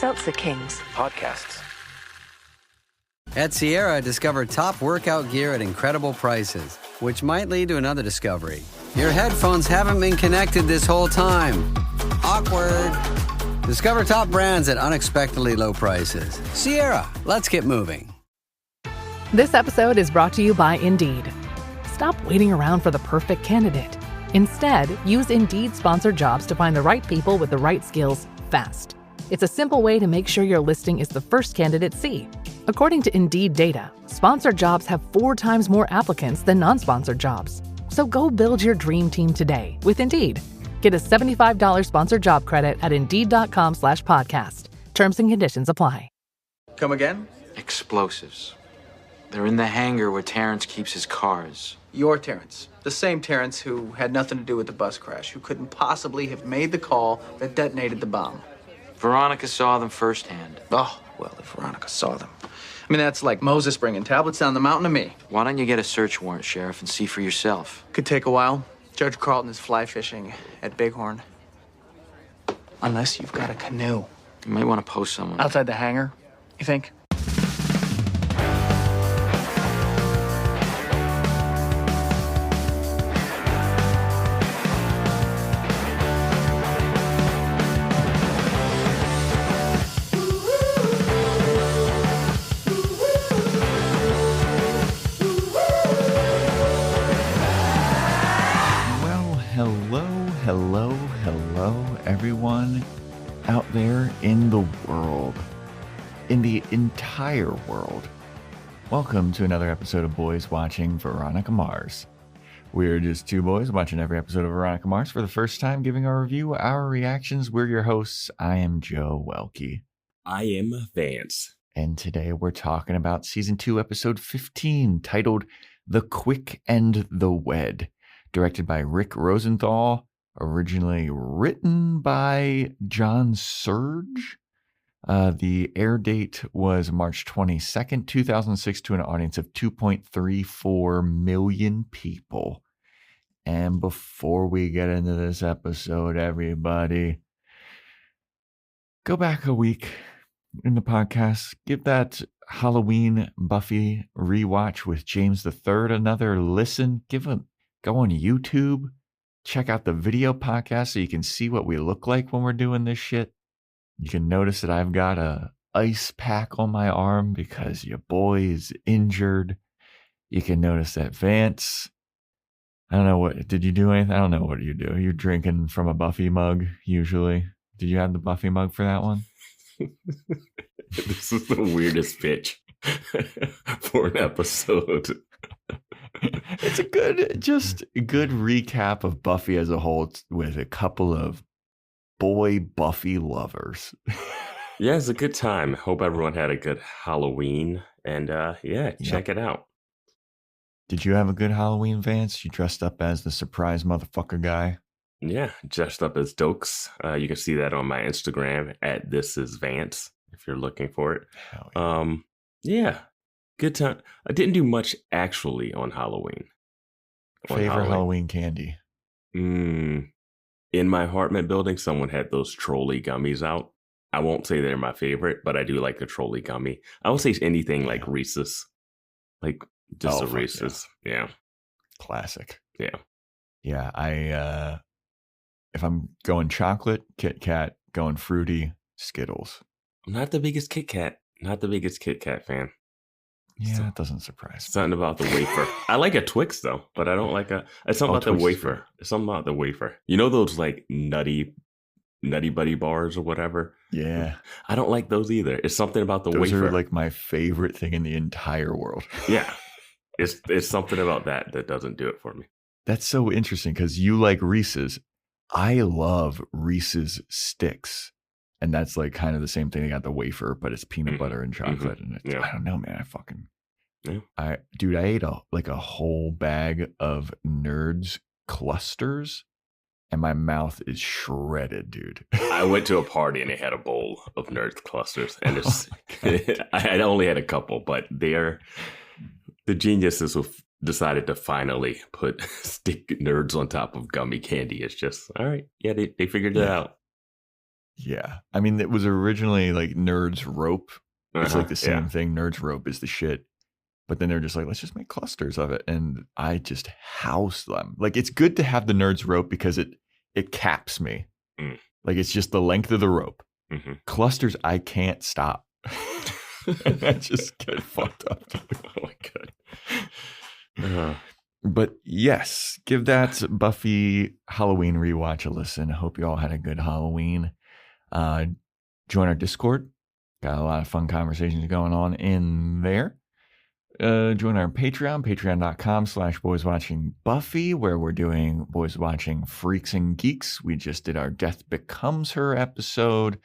Seltzer Kings. Podcasts. At Sierra, discover top workout gear at incredible prices, which might lead to another discovery. Your headphones haven't been connected this whole time. Awkward. Discover top brands at unexpectedly low prices. Sierra, let's get moving. This episode is brought to you by Indeed. Stop waiting around for the perfect candidate. Instead, use Indeed sponsored jobs to find the right people with the right skills fast. It's a simple way to make sure your listing is the first candidates see. According to Indeed data, sponsored jobs have 4 times more applicants than non-sponsored jobs. So go build your dream team today with Indeed. Get a $75 sponsored job credit at Indeed.com/podcast. Terms and conditions apply. Come again? Explosives. They're in the hangar where Terrence keeps his cars. Your Terrence. The same Terrence who had nothing to do with the bus crash, who couldn't possibly have made the call that detonated the bomb. Veronica saw them firsthand. Oh, well, if Veronica saw them. I mean, that's like Moses bringing tablets down the mountain to me. Why don't you get a search warrant, Sheriff, and see for yourself? Could take a while. Judge Carlton is fly fishing at Bighorn. Unless you've got a canoe. You might want to post someone. Outside the hangar, you think? Hello, everyone out there in the world, in the entire world. Welcome to another episode of Boys Watching Veronica Mars. We're just two boys watching every episode of Veronica Mars for the first time, giving our review, our reactions. We're your hosts. I am Joe Welke. I am Vance. And today we're talking about Season 2, Episode 15, titled The Quick and the Wed, directed by Rick Rosenthal. Originally written by John Surge. The air date was March 22nd, 2006, to an audience of 2.34 million people. And before we get into this episode, everybody, go back a week in the podcast. Give that Halloween Buffy rewatch with James III another listen. Go on YouTube. Check out the video podcast so you can see what we look like when we're doing this shit. You can notice that I've got a ice pack on my arm because your boy is injured. You can notice that Vance, I don't know did you do anything? I don't know what you do. You're drinking from a Buffy mug usually. Did you have the Buffy mug for that one? This is the weirdest pitch for an episode. It's a good recap of Buffy as a whole with a couple of boy Buffy lovers. Yeah, it's a good time. Hope everyone had a good Halloween. And check it out. Did you have a good Halloween, Vance? You dressed up as the surprise motherfucker guy? Yeah, dressed up as Dokes. You can see that on my Instagram at thisisvance if you're looking for it. Hell yeah. Good time. I didn't do much actually on Halloween. Favorite Halloween candy? In my apartment building, someone had those trolley gummies out. I won't say they're my favorite, but I do like the trolley gummy. I won't say anything like Reese's. Like just a Reese's. Yeah. Classic. Yeah. Yeah. If I'm going chocolate, Kit Kat. Going fruity, Skittles. I'm not the biggest Kit Kat fan. Yeah, that doesn't surprise me. Something about the wafer. I like a Twix though, but I don't like it's something about the wafer. It's something about the wafer. You know those like nutty buddy bars or whatever? Yeah. I don't like those either. It's something about the wafer. Those are like my favorite thing in the entire world. Yeah. It's something about that doesn't do it for me. That's so interesting because you like Reese's. I love Reese's sticks. And that's like kind of the same thing. They got the wafer, but it's peanut butter and chocolate. And it's, I don't know, man. I ate a whole bag of Nerds clusters and my mouth is shredded, dude. I went to a party and they had a bowl of Nerds clusters. And I only had a couple, but the geniuses who decided to finally stick Nerds on top of gummy candy. It's just, all right. Yeah, they figured it out. Yeah. I mean, it was originally like Nerds Rope. It's like the same Yeah. thing. Nerds Rope is the shit. But then they're just like, let's just make clusters of it. And I just house them. Like, it's good to have the Nerds Rope because it caps me. Mm. Like, it's just the length of the rope. Mm-hmm. Clusters, I can't stop. I just get fucked up. Oh my God. But yes, give that Buffy Halloween rewatch a listen. I hope you all had a good Halloween. Join our Discord. Got a lot of fun conversations going on in there. Join our Patreon, patreon.com/boyswatchingbuffy, where we're doing Boys Watching Freaks and Geeks. We just did our Death Becomes Her episode.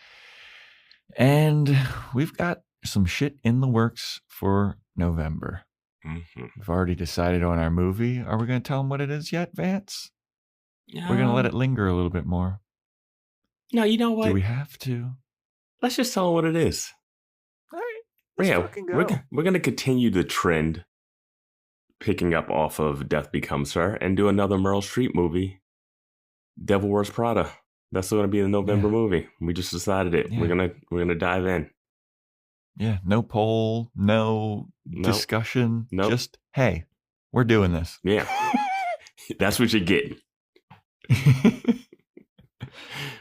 And we've got some shit in the works for November. Mm-hmm. We've already decided on our movie. Are we going to tell them what it is yet, Vance? Yeah. We're going to let it linger a little bit more. No, you know what? Do we have to? Let's just tell them what it is. All right. Let's fucking go. We're going to continue the trend picking up off of Death Becomes Her and do another Meryl Streep movie, Devil Wears Prada. That's going to be the November movie. We just decided it. Yeah. We're gonna dive in. Yeah, no poll, no discussion. Nope. Just, hey, we're doing this. Yeah. That's what you're getting.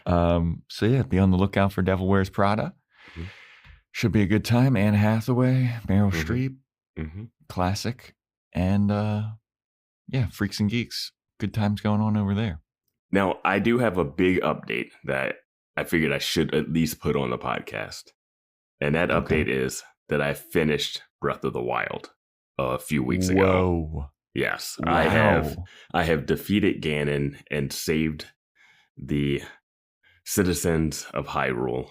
So yeah, be on the lookout for Devil Wears Prada. Mm-hmm. Should be a good time. Anne Hathaway, Meryl Streep, classic. And yeah, Freaks and Geeks. Good times going on over there. Now, I do have a big update that I figured I should at least put on the podcast. And that update is that I finished Breath of the Wild a few weeks ago. Whoa. Yes, Wow. I have defeated Ganon and saved the citizens of Hyrule.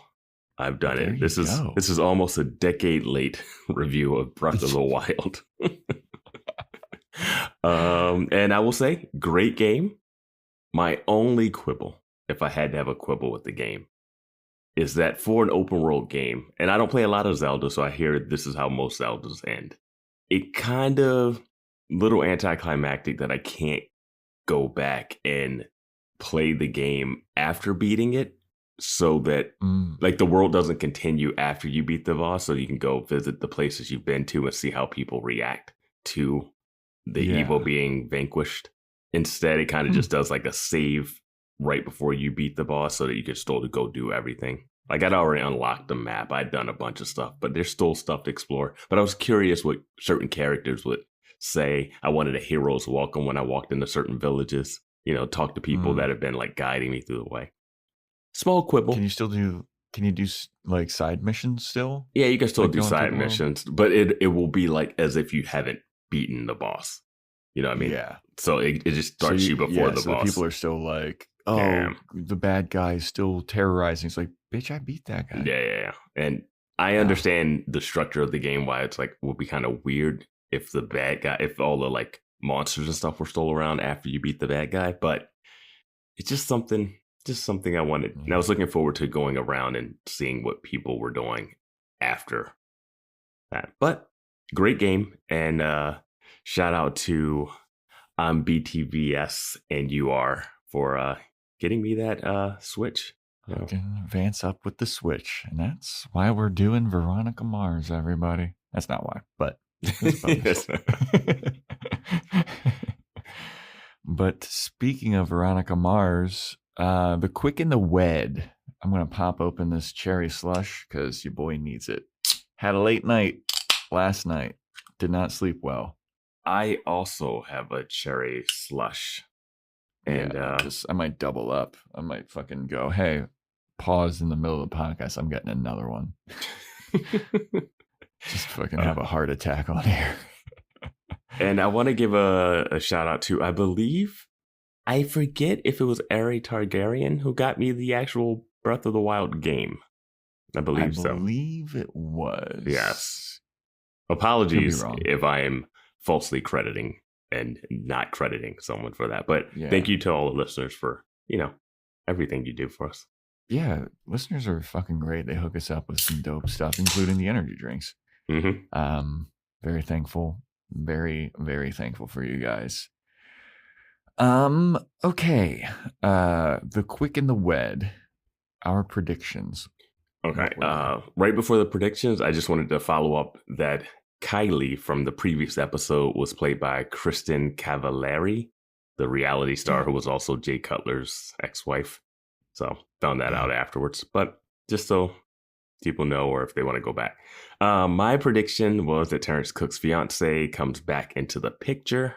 I've done it. This is almost a decade late review of Breath of the Wild. And I will say, great game. My only quibble, if I had to have a quibble with the game, is that for an open world game, and I don't play a lot of Zelda, so I hear this is how most Zeldas end. It kind of little anticlimactic that I can't go back and play the game after beating it, so that like the world doesn't continue after you beat the boss, so you can go visit the places you've been to and see how people react to the evil being vanquished. Instead, it kind of just does like a save right before you beat the boss so that you can still go do everything. Like, I'd already unlocked the map. I'd done a bunch of stuff, but there's still stuff to explore. But I was curious what certain characters would say. I wanted a hero's welcome when I walked into certain villages, you know, talk to people that have been like guiding me through the way. Small quibble. Can you do like side missions still? Yeah, you can still like do side missions, but it will be like as if you haven't beaten the boss. You know what I mean? Yeah. So it just starts you before the boss. People are still like, oh, the bad guy is still terrorizing. It's like, bitch, I beat that guy. Yeah. And I understand the structure of the game, why it's like, would be kind of weird if the bad guy, if all the like monsters and stuff were still around after you beat the bad guy. But it's just something I wanted. And I was looking forward to going around and seeing what people were doing after that. But great game. And shout out to BTVS and UR for getting me that Switch. You know. Vance up with the Switch. And that's why we're doing Veronica Mars, everybody. That's not why, but it's But speaking of Veronica Mars, the Quick and the Wed. I'm going to pop open this cherry slush because your boy needs it. Had a late night last night. Did not sleep well. I also have a cherry slush. And I might double up. I might fucking go, hey, pause in the middle of the podcast. I'm getting another one. Just fucking have a heart attack on air. And I want to give a shout out to, I forget if it was Ari Targaryen who got me the actual Breath of the Wild game. I believe it was. Yes. Apologies if I am falsely crediting and not crediting someone for that. But thank you to all the listeners for, everything you do for us. Yeah, listeners are fucking great. They hook us up with some dope stuff, including the energy drinks. Mm-hmm. Very thankful. Very, very thankful for you guys. Okay. The Quick and the Wed. our predictions. Okay. Right before the predictions, I just wanted to follow up that Kylie from the previous episode was played by Kristen Cavallari, the reality star who was also Jay Cutler's ex-wife. So found that out afterwards. But just so people know, or if they want to go back. My prediction was that Terrence Cook's fiance comes back into the picture.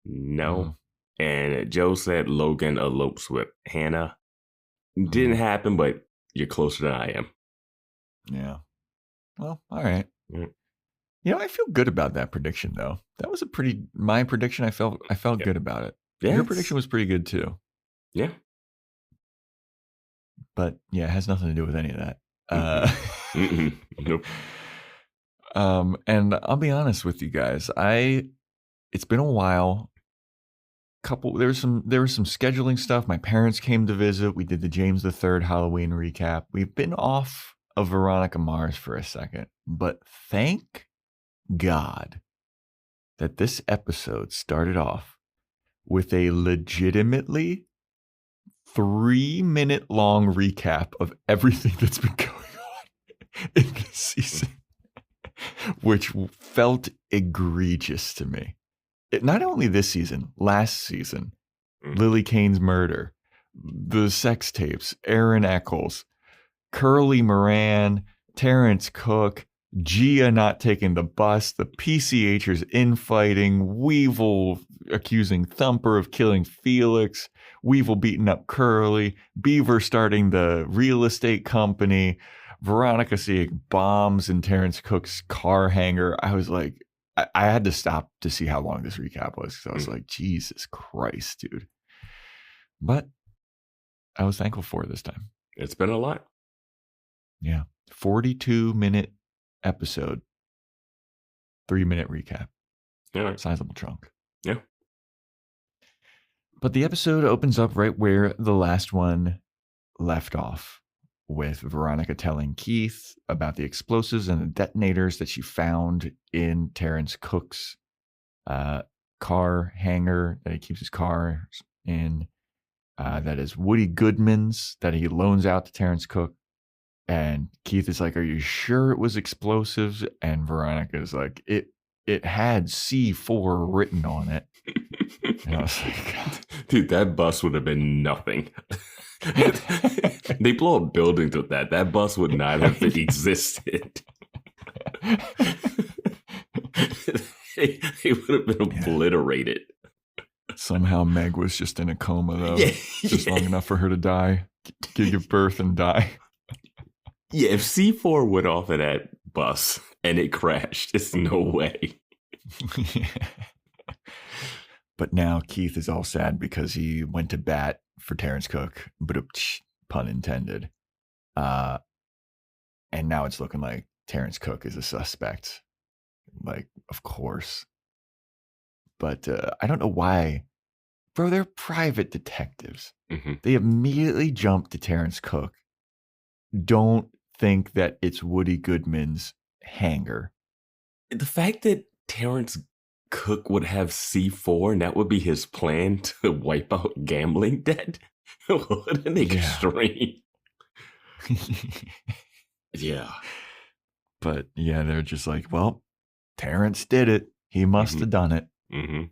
No. And Joe said Logan elopes with Hannah. Didn't happen, but you're closer than I am. Yeah. Well, all right. You know, I feel good about that prediction, though. That was my prediction. I felt good about it. Yeah, your prediction was pretty good, too. Yeah. But, yeah, it has nothing to do with any of that. Nope. And I'll be honest with you guys. It's been a while. There was some scheduling stuff. My parents came to visit. We did the James III Halloween recap. We've been off of Veronica Mars for a second, but thank God that this episode started off with a legitimately 3-minute long recap of everything that's been going on in this season, which felt egregious to me. Not only this season, last season, Lily Kane's murder, the sex tapes, Aaron Echolls, Curly Moran, Terrence Cook, Gia not taking the bus, the PCHers infighting, Weevil accusing Thumper of killing Felix, Weevil beating up Curly, Beaver starting the real estate company, Veronica seeing bombs in Terrence Cook's car hangar. I was like, I had to stop to see how long this recap was. So I was like, Jesus Christ, dude. But I was thankful for it this time. It's been a lot. Yeah. 42-minute episode. 3-minute recap. Yeah. Sizable chunk. Yeah. But the episode opens up right where the last one left off, with Veronica telling Keith about the explosives and the detonators that she found in Terrence Cook's car hangar that he keeps his car in. That is Woody Goodman's that he loans out to Terrence Cook. And Keith is like, "Are you sure it was explosives?" And Veronica is like, it had C4 written on it. And I was like, dude, that bus would have been nothing. They blow up buildings with that. That bus would not have existed. It would have been obliterated. Somehow Meg was just in a coma, though. Just long enough for her to die, give birth and die. Yeah, if C4 went off of that bus and it crashed, it's no way. But now Keith is all sad because he went to bat for Terrence Cook, but pun intended. And now it's looking like Terrence Cook is a suspect. Like, of course. But I don't know why. Bro, they're private detectives. Mm-hmm. They immediately jump to Terrence Cook. Don't think that it's Woody Goodman's hangar. The fact that Terrence Cook would have C4 and that would be his plan to wipe out gambling debt. What an extreme. Yeah. But yeah, they're just like, well, Terrence did it. He must have done it. Mm-hmm.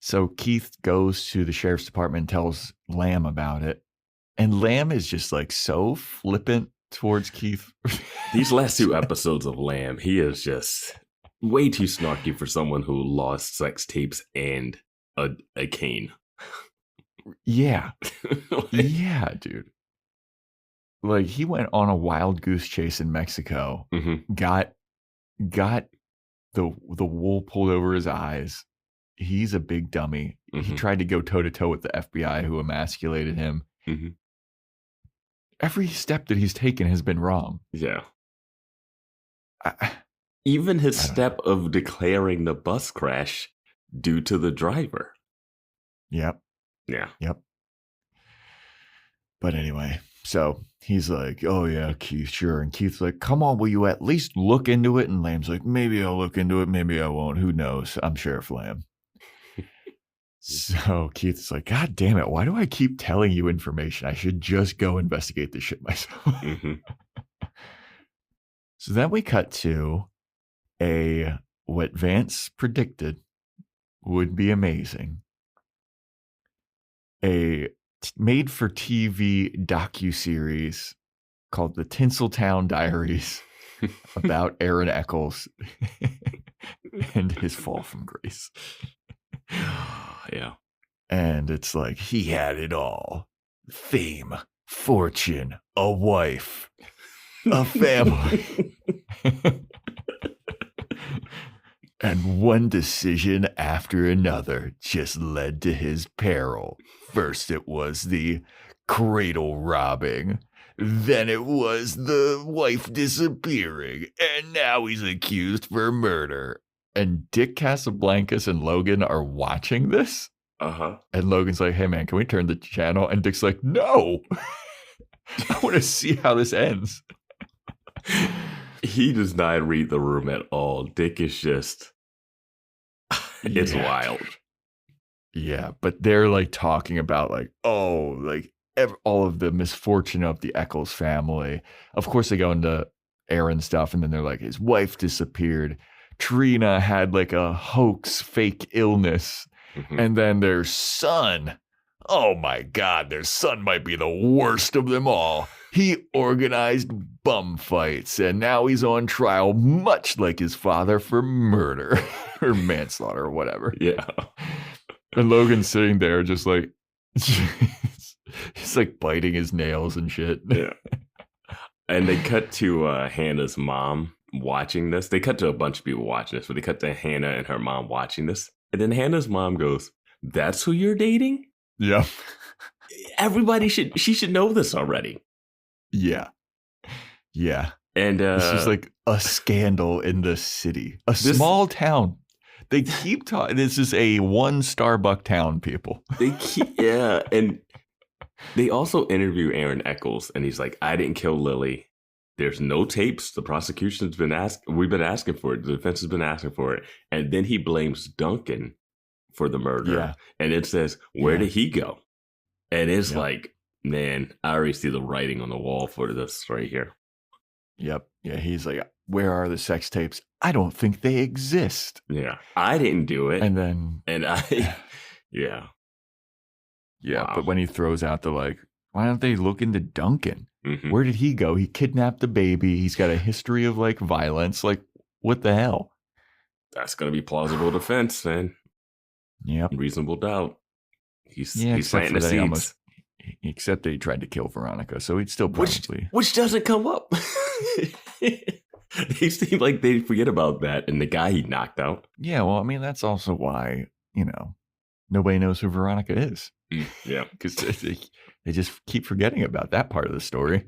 So Keith goes to the sheriff's department and tells Lamb about it. And Lamb is just like so flippant towards Keith. These last 2 episodes of Lamb, he is just way too snarky for someone who lost sex tapes and a cane. Yeah. Yeah, dude. Like, he went on a wild goose chase in Mexico, got the wool pulled over his eyes. He's a big dummy. He tried to go toe-to-toe with the FBI who emasculated him. Every step that he's taken has been wrong. Yeah. Even his step of declaring the bus crash due to the driver. Yep. Yeah. Yep. But anyway, so he's like, "Oh yeah, Keith, sure." And Keith's like, "Come on, will you at least look into it?" And Lamb's like, "Maybe I'll look into it. Maybe I won't. Who knows? I'm Sheriff Lamb." So Keith's like, God damn it, why do I keep telling you information? I should just go investigate this shit myself. Mm-hmm. So then we cut to what Vance predicted would be amazing. A made-for-TV docuseries called The Tinseltown Diaries about Aaron Echolls and his fall from grace. Yeah. And it's like, he had it all. Fame, fortune, a wife, a family. And one decision after another just led to his peril. First it was the cradle robbing. Then it was the wife disappearing. And now he's accused for murder. And Dick Casablancas and Logan are watching this. Uh-huh. And Logan's like, hey, man, can we turn the channel? And Dick's like, no. I want to see how this ends. He does not read the room at all. Dick is just, it's wild. Yeah, but they're like talking about like, oh, like all of the misfortune of the Eccles family. Of course, they go into Aaron stuff, and then they're like, his wife disappeared. Trina had like a hoax, fake illness. Mm-hmm. And then their son. Oh my God, their son might be the worst of them all. He organized bum fights, and now he's on trial, much like his father, for murder or manslaughter or whatever. Yeah. And Logan's sitting there just like, he's like biting his nails and shit. Yeah. And they cut to Hannah's mom watching this. They cut to a bunch of people watching this, but they cut to Hannah and her mom watching this. And then Hannah's mom goes, that's who you're dating? Yeah. She should know this already. Yeah. Yeah. And this is like a scandal in the city. Small town. They keep talking. This is a 1 Starbucks town, people. Yeah. And they also interview Aaron Echolls, and he's like, I didn't kill Lily. There's no tapes. The prosecution's we've been asking for it. The defense has been asking for it. And then he blames Duncan for the murder. Yeah. And it says, where did he go? And it's like, man, I already see the writing on the wall for this right here. Yep. Yeah. He's like, where are the sex tapes? I don't think they exist. Yeah. I didn't do it. And then. Yeah. Yeah. Wow. But when he throws out the like, why don't they look into Duncan? Mm-hmm. Where did he go? He kidnapped the baby. He's got a history of like violence. Like, what the hell? That's going to be plausible defense, man. Yep. Reasonable doubt. He's planting the seeds. Except that he tried to kill Veronica, so he'd still probably... Which doesn't come up. They seem like they forget about that and the guy he knocked out. Yeah, well, I mean, that's also why, nobody knows who Veronica is. Yeah. Because they just keep forgetting about that part of the story.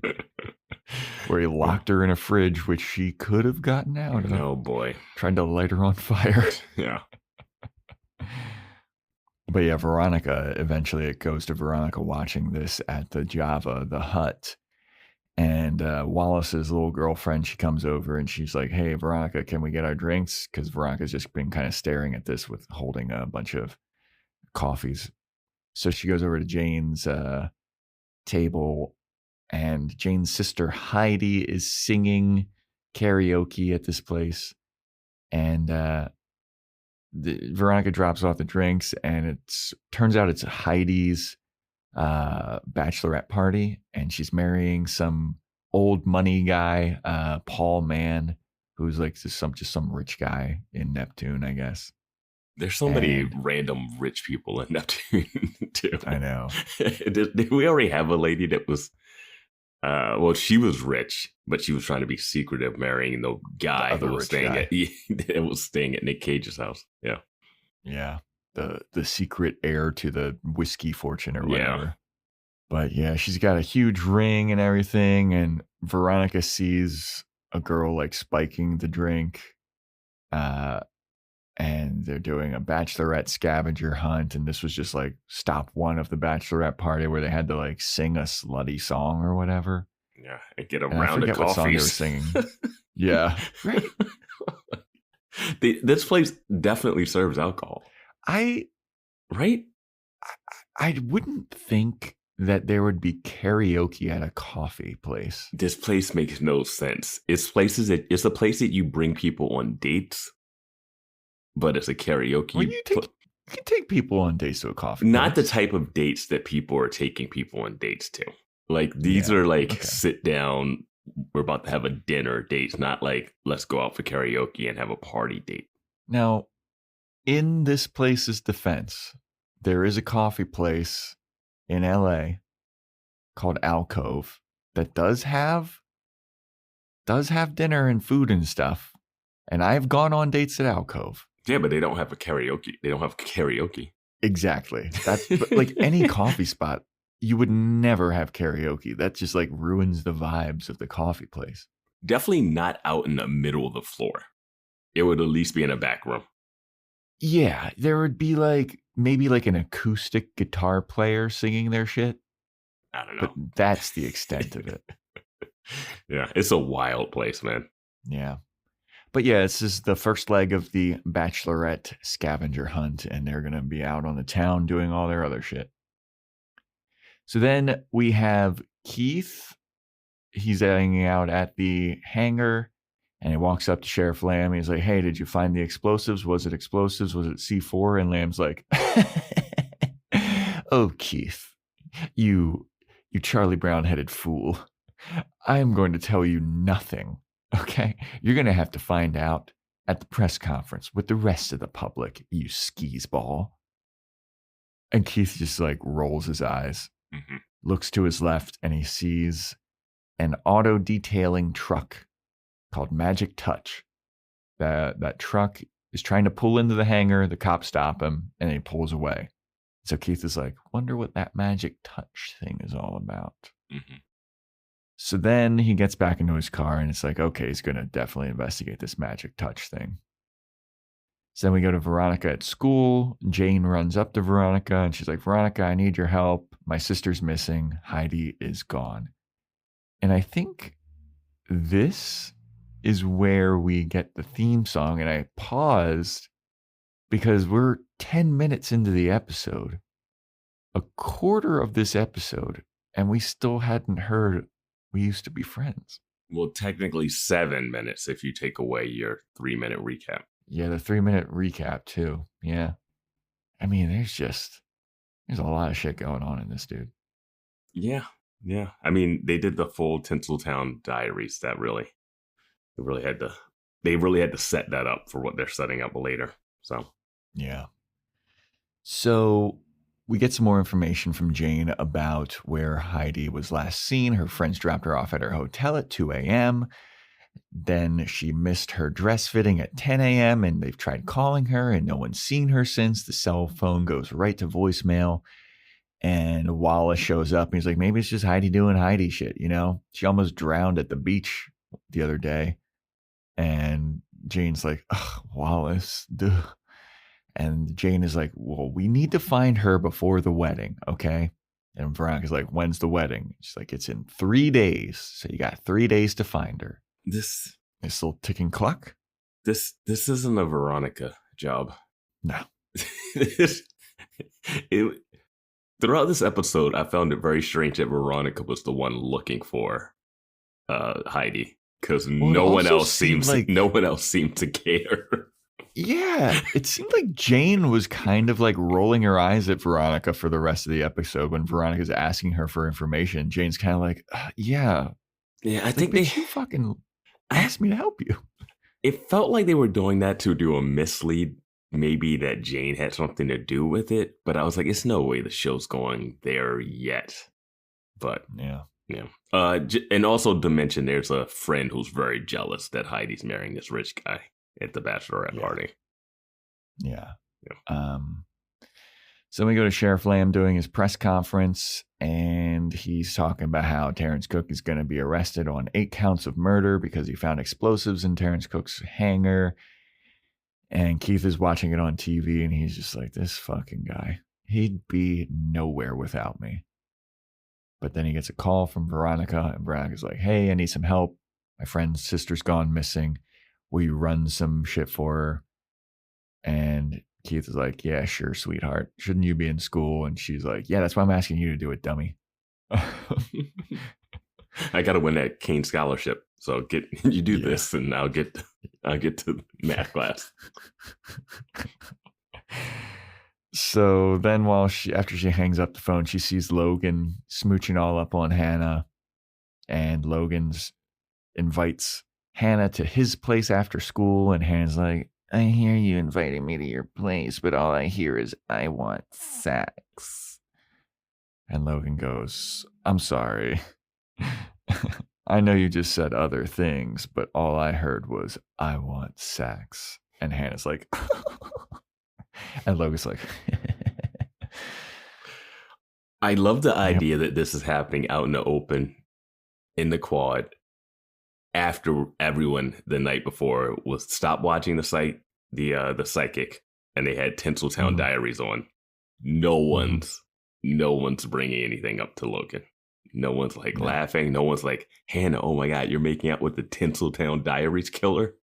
Where he locked her in a fridge, which she could have gotten out of. Oh, boy. Tried to light her on fire. Yeah. But yeah, Veronica, eventually it goes to Veronica watching this at the Java, the hut. And Wallace's little girlfriend, she comes over and she's like, hey, Veronica, can we get our drinks? Because Veronica's just been kind of staring at this with holding a bunch of coffees. So she goes over to Jane's table, and Jane's sister Heidi is singing karaoke at this place. And Veronica drops off the drinks, and it turns out it's Heidi's bachelorette party, and she's marrying some old money guy, Paul Mann, who's like just some rich guy in Neptune, I guess. There's so many random rich people in Neptune too. I know. Did we already have a lady that was she was rich, but she was trying to be secretive, marrying the guy who was staying at Nick Cage's house. Yeah. Yeah. The secret heir to the whiskey fortune or whatever. Yeah. But yeah, she's got a huge ring and everything, and Veronica sees a girl like spiking the drink. And they're doing a bachelorette scavenger hunt, and this was just like stop one of the bachelorette party where they had to like sing a slutty song or whatever. Yeah, and get a round of coffees. What song they were singing. Yeah, right. This place definitely serves alcohol. I Right? I wouldn't think that there would be karaoke at a coffee place. This place makes no sense. It's a place that you bring people on dates, but it's a karaoke. Well, you can take people on dates to a coffee Not place. the type of dates that people are taking people on dates to. Like, these are like sit down, we're about to have a dinner dates, not like let's go out for karaoke and have a party date. Now, in this place's defense, there is a coffee place in LA called Alcove that does have dinner and food and stuff. And I've gone on dates at Alcove. Yeah, but they don't have a karaoke. They don't have karaoke. Exactly. That's like any coffee spot. You would never have karaoke. That just like ruins the vibes of the coffee place. Definitely not out in the middle of the floor. It would at least be in a back room. Yeah, there would be like maybe like an acoustic guitar player singing their shit. I don't know. But that's the extent of it. Yeah, it's a wild place, man. Yeah. But yeah, this is the first leg of the Bachelorette scavenger hunt, and they're going to be out on the town doing all their other shit. So then we have Keith. He's hanging out at the hangar, and he walks up to Sheriff Lamb. He's like, hey, did you find the explosives? Was it explosives? Was it C4? And Lamb's like, oh, Keith, you Charlie Brown-headed fool. I'm going to tell you nothing, okay? You're going to have to find out at the press conference with the rest of the public, you skis ball. And Keith just like rolls his eyes, looks to his left, and he sees an auto detailing truck called Magic Touch. That truck is trying to pull into the hangar. The cops stop him, and he pulls away. So Keith is like, wonder what that Magic Touch thing is all about. So then he gets back into his car, and it's like, okay, he's going to definitely investigate this Magic Touch thing. So then we go to Veronica at school. Jane runs up to Veronica, and she's like, Veronica, I need your help. My sister's missing. Heidi is gone. And I think this is where we get the theme song. And I paused because we're 10 minutes into the episode, a quarter of this episode, and we still hadn't heard We Used to Be Friends. Well, technically 7 minutes if you take away your 3-minute recap. Yeah, the 3-minute recap too. Yeah. I mean, there's a lot of shit going on in this, dude. Yeah. I mean, they did the full Tinseltown Diaries. They really had to set that up for what they're setting up later. So, yeah. So we get some more information from Jane about where Heidi was last seen. Her friends dropped her off at her hotel at 2 a.m. Then she missed her dress fitting at 10 a.m. and they've tried calling her and no one's seen her since. The cell phone goes right to voicemail. And Wallace shows up and he's like, maybe it's just Heidi doing Heidi shit, you know? She almost drowned at the beach the other day. And Jane's like, ugh, Wallace, duh. And Jane is like, well, we need to find her before the wedding, okay? And Veronica's like, when's the wedding? She's like, it's in 3 days. So you got 3 days to find her. This little ticking clock? This isn't a Veronica job. No. Throughout this episode, I found it very strange that Veronica was the one looking for Heidi because no one else seemed to care. Yeah, it seemed like Jane was kind of like rolling her eyes at Veronica for the rest of the episode when Veronica's asking her for information. Jane's kind of like, yeah. I think you fucking asked me to help you. It felt like they were doing that to do a mislead, maybe that Jane had something to do with it. But I was like, it's no way the show's going there yet. But yeah. And also to mention, there's a friend who's very jealous that Heidi's marrying this rich guy at the Bachelorette Party. Yeah. So we go to Sheriff Lamb doing his press conference, and he's talking about how Terrence Cook is going to be arrested on 8 counts of murder because he found explosives in Terrence Cook's hangar. And Keith is watching it on TV, and he's just like, this fucking guy, he'd be nowhere without me. But then he gets a call from Veronica, and Veronica's like, hey, I need some help. My friend's sister's gone missing. Will you run some shit for her? And Keith is like, yeah, sure, sweetheart. Shouldn't you be in school? And she's like, yeah, that's why I'm asking you to do it, dummy. I got to win that Kane scholarship. So you do this and I'll get to math class. So then after she hangs up the phone, she sees Logan smooching all up on Hannah, and Logan's invites Hannah to his place after school, and Hannah's like, I hear you inviting me to your place, but all I hear is I want sex. And Logan goes, I'm sorry. I know you just said other things, but all I heard was I want sex. And Hannah's like, and Logan's like, I love the idea that this is happening out in the open in the quad after everyone the night before was stopped watching the psychic, and they had Tinseltown Diaries on. No one's bringing anything up to Logan. No one's like laughing. No one's like, Hannah, oh my God, you're making out with the Tinseltown Diaries killer,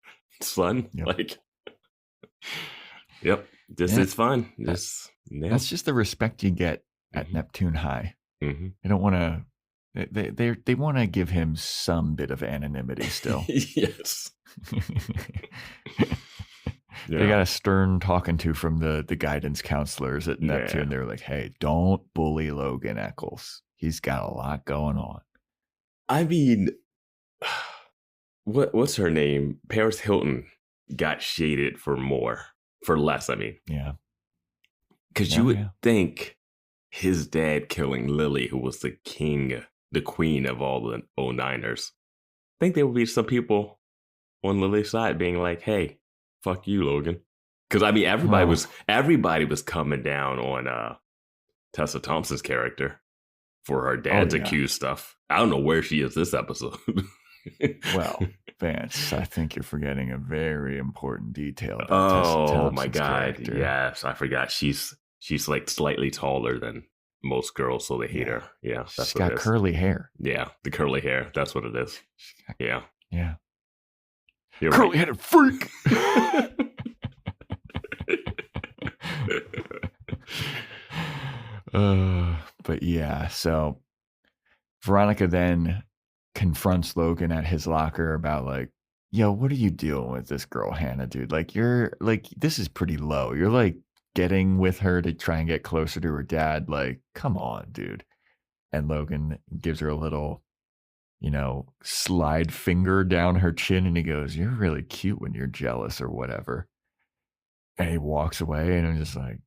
son. Yep. Like, yep. It's fun. That's just the respect you get at Neptune High. Mm-hmm. They don't want to. They want to give him some bit of anonymity still. Yes. They got a stern talking to from the guidance counselors at Neptune. They're like, hey, don't bully Logan Echolls. He's got a lot going on. I mean, what's her name? Paris Hilton got shaded for less, I mean. Yeah. Because you would think his dad killing Lily, who was the queen of all the 09ers, I think there would be some people on Lily's side being like, hey, fuck you, Logan. Because, I mean, everybody was coming down on Tessa Thompson's character for her dad's accused stuff. I don't know where she is this episode. Well, Vance, I think you're forgetting a very important detail about Tessa Thompson's my God. character. Yes, I forgot. She's like slightly taller than most girls, so they hate her. Yeah, that's she's got curly hair. Yeah, the curly hair. That's what it is. Yeah. Yeah. You're curly-headed freak. But yeah, so Veronica then confronts Logan at his locker about like, yo, what are you doing with this girl, Hannah, dude? Like, you're like, this is pretty low. You're like getting with her to try and get closer to her dad. Like, come on, dude. And Logan gives her a little, slide finger down her chin, and he goes, you're really cute when you're jealous or whatever. And he walks away, and I'm just like,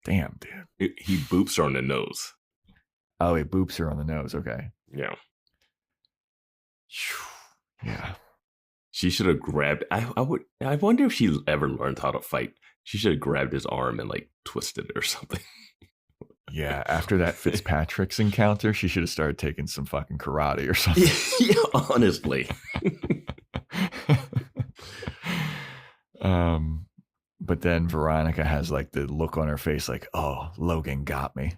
damn, dude. He boops her on the nose. Oh, he boops her on the nose. Okay. Yeah. Yeah. She should have grabbed. I wonder if she ever learned how to fight. She should have grabbed his arm and like twisted it or something. Yeah. After that Fitzpatrick's encounter, she should have started taking some fucking karate or something. Yeah, honestly. But then Veronica has like the look on her face like, oh, Logan got me.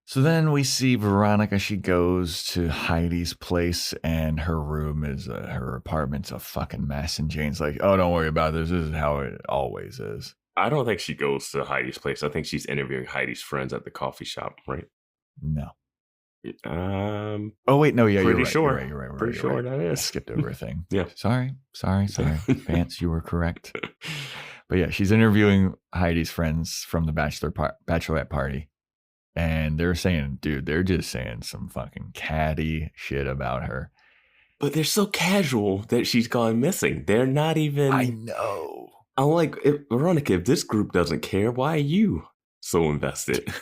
So then we see Veronica, she goes to Heidi's place, and her apartment's a fucking mess, and Jane's like, oh, don't worry about this is how it always is. I don't think she goes to Heidi's place. I think she's interviewing Heidi's friends at the coffee shop, right? No. Oh wait, no, yeah, pretty you're right. sure. You're right. Pretty sure that is. I skipped over a thing. Yeah. Sorry. Vance, you were correct. But yeah, she's interviewing Heidi's friends from the Bachelorette Party. And they're saying, dude, they're just saying some fucking catty shit about her. But they're so casual that she's gone missing. They're not even. I know. I'm like, Veronica, if this group doesn't care, why are you so invested?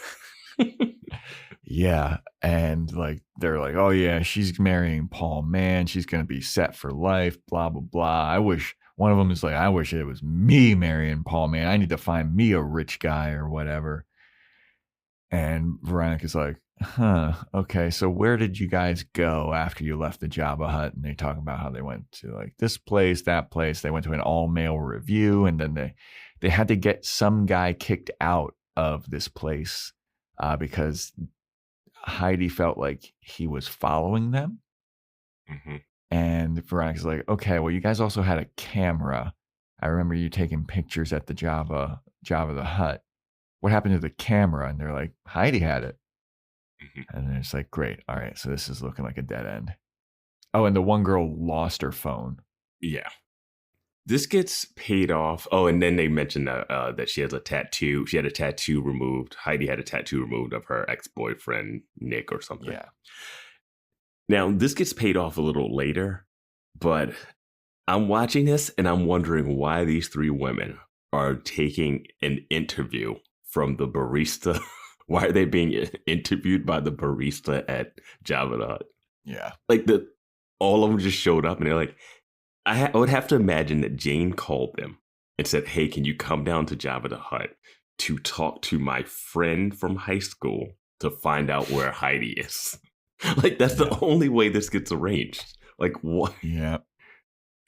Yeah. And like, they're like, oh yeah, she's marrying Paul Mann. She's going to be set for life, blah, blah, blah. One of them is like, I wish it was me marrying Paul Mann. I need to find me a rich guy or whatever. And Veronica's like, okay, so where did you guys go after you left the Jabba Hut? And they talk about how they went to like this place, that place. They went to an all-male review, and then they had to get some guy kicked out of this place because Heidi felt like he was following them. Mm-hmm. And Veronica's like, okay, well, you guys also had a camera. I remember you taking pictures at the Jabba the Hutt. What happened to the camera? And they're like, Heidi had it. And it's like, great. All right. So this is looking like a dead end. Oh, and the one girl lost her phone. Yeah. This gets paid off. Oh, and then they mentioned that she has a tattoo. She had a tattoo removed. Heidi had a tattoo removed of her ex-boyfriend, Nick, or something. Yeah. Now, this gets paid off a little later, but I'm watching this and I'm wondering why these three women are taking an interview from the barista. Why are they being interviewed by the barista at Jabba the Hutt? Yeah. Like, all of them just showed up and they're like, I would have to imagine that Jane called them and said, hey, can you come down to Jabba the Hutt to talk to my friend from high school to find out where Heidi is? Like, that's the only way this gets arranged. Like, what? Yeah.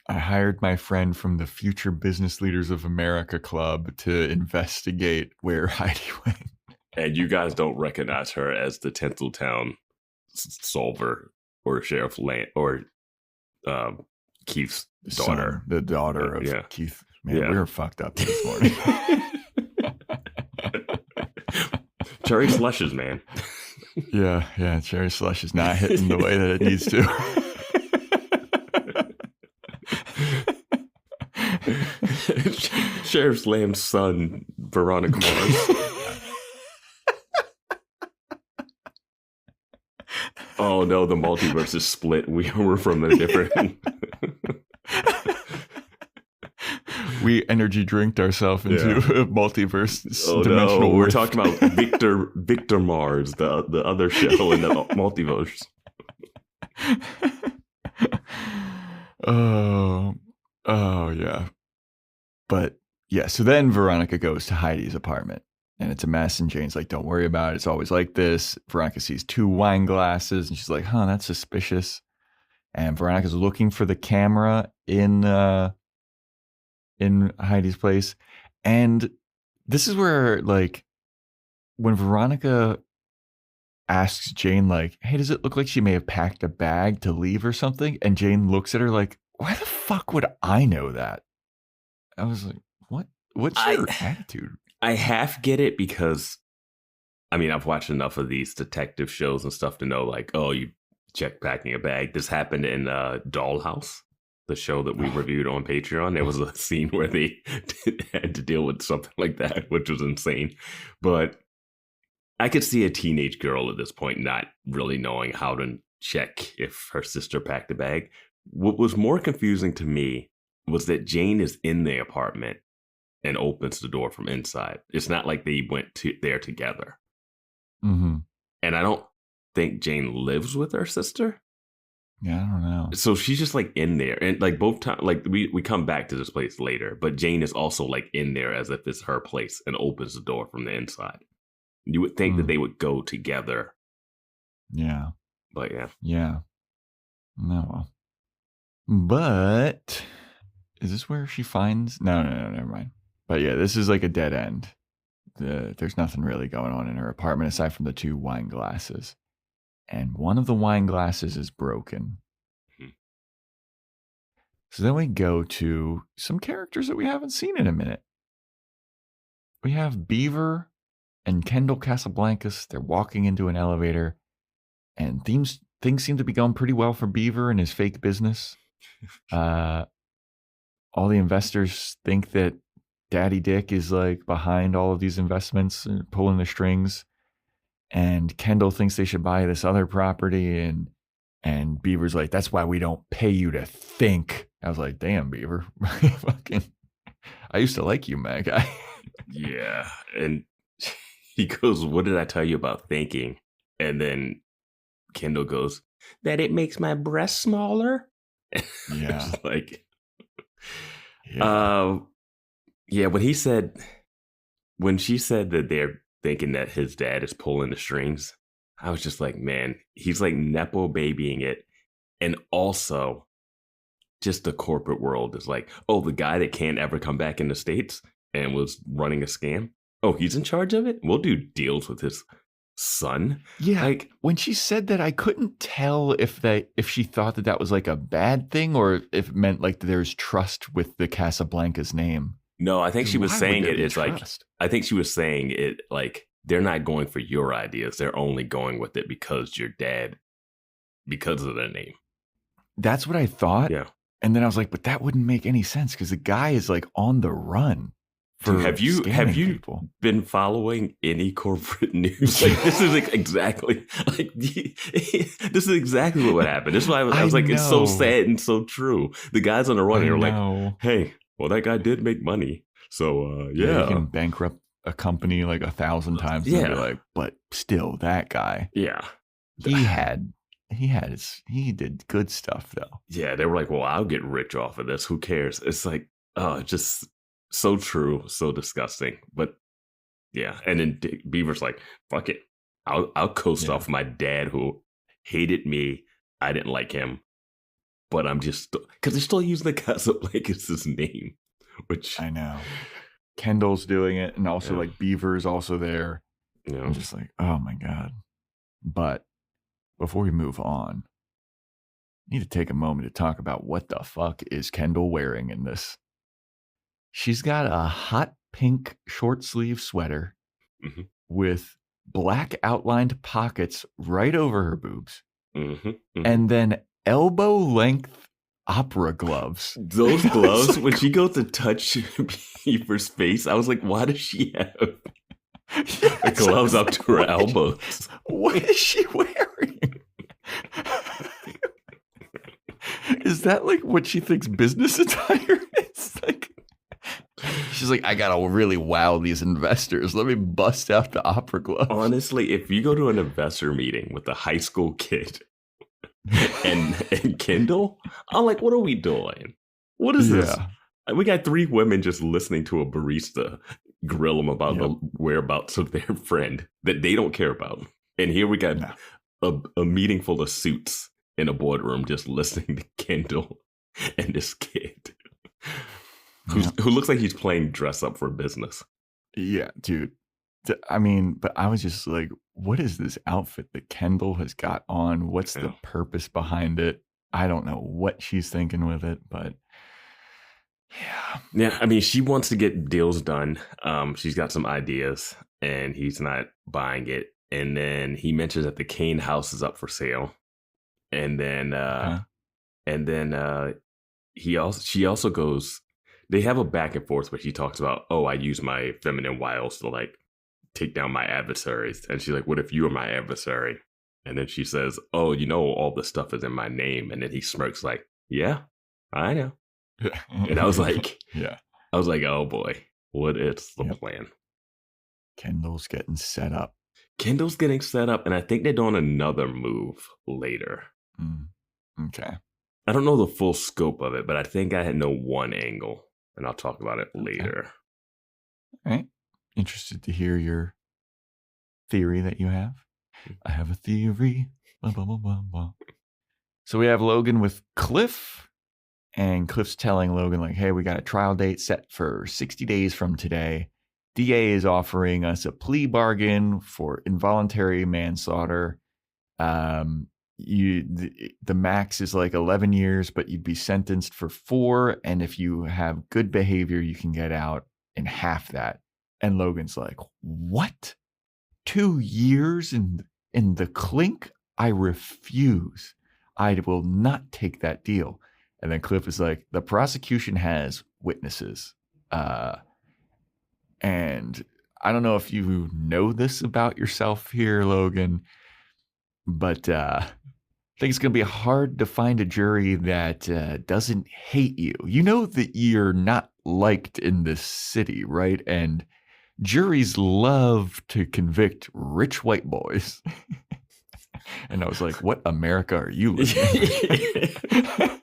I hired my friend from the Future Business Leaders of America Club to investigate where Heidi went. And you guys don't recognize her as the Tinseltown solver or Sheriff Land or Keith's daughter. The daughter of yeah. Keith. Man, we were fucked up this morning. Cherry Slushes, man. Yeah. Cherry Slush is not hitting the way that it needs to. Sheriff Lamb's son, Veronica Mars. Oh no, the multiverse is split. We were from a different. We energy drinked ourselves into a multiverse dimensional. No, we're rift. talking about Victor Mars, the other show in the multiverse. Oh yeah. But yeah, so then Veronica goes to Heidi's apartment and it's a mess. And Jane's like, don't worry about it. It's always like this. Veronica sees 2 wine glasses and she's like, that's suspicious. And Veronica's looking for the camera in Heidi's place. And this is where, like, when Veronica asks Jane, like, hey, does it look like she may have packed a bag to leave or something? And Jane looks at her like, why the fuck would I know that? I was like, what's your attitude? I half get it because, I mean, I've watched enough of these detective shows and stuff to know, like, oh, you check packing a bag. This happened in Dollhouse, the show that we reviewed on Patreon. There was a scene where they had to deal with something like that, which was insane. But I could see a teenage girl at this point not really knowing how to check if her sister packed a bag. What was more confusing to me was that Jane is in the apartment and opens the door from inside. It's not like they went there together. Mm-hmm. And I don't think Jane lives with her sister. Yeah, I don't know. So she's just like in there. And like both times, like we come back to this place later, but Jane is also like in there as if it's her place and opens the door from the inside. You would think that they would go together. Yeah. But yeah. Yeah. No, well. But is this where she finds? No, never mind. But yeah, this is like a dead end. There's nothing really going on in her apartment aside from the 2 wine glasses. And one of the wine glasses is broken. So then we go to some characters that we haven't seen in a minute. We have Beaver and Kendall Casablancas. They're walking into an elevator. And things seem to be going pretty well for Beaver and his fake business. All the investors think that Daddy Dick is like behind all of these investments and pulling the strings. And Kendall thinks they should buy this other property. And Beaver's like, that's why we don't pay you to think. I was like, damn, Beaver. I used to like you, my guy. Yeah. And he goes, what did I tell you about thinking? And then Kendall goes, that it makes my breasts smaller. Yeah. Like, yeah, when she said that they're thinking that his dad is pulling the strings, I was just like, man, he's like Nepo babying it. And also just the corporate world is like, oh, the guy that can't ever come back in the States and was running a scam. Oh, he's in charge of it? We'll do deals with his son. Yeah. Like, when she said that, I couldn't tell if she thought that was like a bad thing or if it meant like there's trust with the Casablanca's name. no, I think she was saying it's like, trust? I think she was saying it like, they're not going for your ideas. They're only going with it because your dad, because of the name. That's what I thought. Yeah. And then I was like, but that wouldn't make any sense because the guy is like on the run. Dude, have you people. been following any corporate news? Like, this is like exactly like this is exactly what would happen. This is why I was like, it's so sad and so true. The guys on the run are like, hey, well, that guy did make money, so yeah, he can bankrupt a company like 1,000 times. And be like, but still, that guy, he did good stuff though. Yeah, they were like, well, I'll get rich off of this. Who cares? It's like, oh, just. So true, so disgusting, but yeah. And then Beaver's like, "Fuck it, I'll coast off my dad who hated me. I didn't like him, but I'm just because they're still using the Casablanca's name, which I know. Kendall's doing it, and also like Beaver's also there. Yeah. I'm just like, oh my god. But before we move on, I need to take a moment to talk about what the fuck is Kendall wearing in this. She's got a hot pink short sleeve sweater with black outlined pockets right over her boobs. And then elbow length opera gloves. Those gloves, when she goes to touch Beaver's face, I was like, why does she have gloves up to her elbows? What is she wearing? Is that like what she thinks business attire is? Like, she's like, I gotta really wow these investors. Let me bust out the opera gloves. Honestly, if you go to an investor meeting with a high school kid and Kendall, I'm like, what are we doing? What is this? We got 3 women just listening to a barista grill them about the whereabouts of their friend that they don't care about. And here we got a meeting full of suits in a boardroom just listening to Kendall and this kid. Who looks like he's playing dress up for business. Yeah, dude. I mean, but I was just like, what is this outfit that Kendall has got on? What's the purpose behind it? I don't know what she's thinking with it, but yeah. I mean, she wants to get deals done. She's got some ideas, and he's not buying it. And then he mentions that the Kane house is up for sale, and then she also goes. They have a back and forth where she talks about, oh, I use my feminine wiles to like take down my adversaries. And she's like, what if you were my adversary? And then she says, oh, you know, all the stuff is in my name. And then he smirks like, yeah, I know. And I was like, oh boy, what is the plan? Kendall's getting set up. And I think they're doing another move later. Okay. I don't know the full scope of it, but I think I know one angle. And I'll talk about it later. All right. Interested to hear your theory that you have. I have a theory. Blah, blah, blah, blah, blah. So we have Logan with Cliff. And Cliff's telling Logan, like, hey, we got a trial date set for 60 days from today. DA is offering us a plea bargain for involuntary manslaughter. The max is like 11 years, but you'd be sentenced for 4. And if you have good behavior, you can get out in half that. And Logan's like, what? 2 years in the clink? I refuse. I will not take that deal. And then Cliff is like, the prosecution has witnesses. And I don't know if you know this about yourself here, Logan, but I think it's going to be hard to find a jury that doesn't hate you. You know that you're not liked in this city, right? And juries love to convict rich white boys. And I was like, what America are you living in?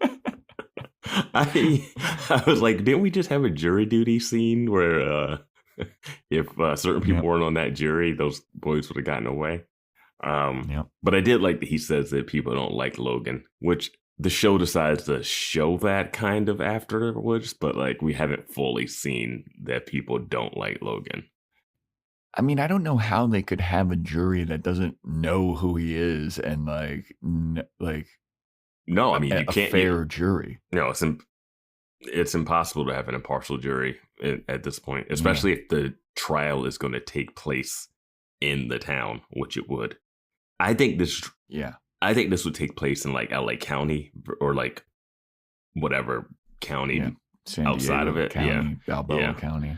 I was like, didn't we just have a jury duty scene where if certain people weren't on that jury, those boys would have gotten away? But I did like that he says that people don't like Logan, which the show decides to show that kind of afterwards, but like we haven't fully seen that people don't like Logan. I mean, I don't know how they could have a jury that doesn't know who he is and like No, I mean, you a can't. fair jury. No, it's impossible to have an impartial jury at this point, especially if the trial is going to take place in the town, which it would. I think this would take place in like LA County or like whatever county outside of it. County, Balboa County.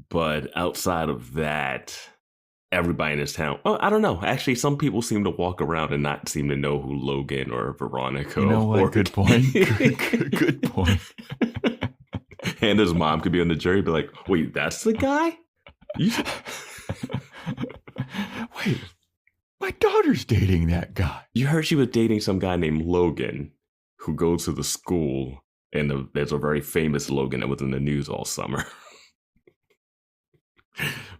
But outside of that, everybody in this town. Oh, I don't know. Actually, some people seem to walk around and not seem to know who Logan or Veronica. You know what? Good point. Good point. And his mom could be on the jury, be like, "Wait, that's the guy? Wait, my daughter's dating that guy." You heard she was dating some guy named Logan, who goes to the school, and there's a very famous Logan that was in the news all summer.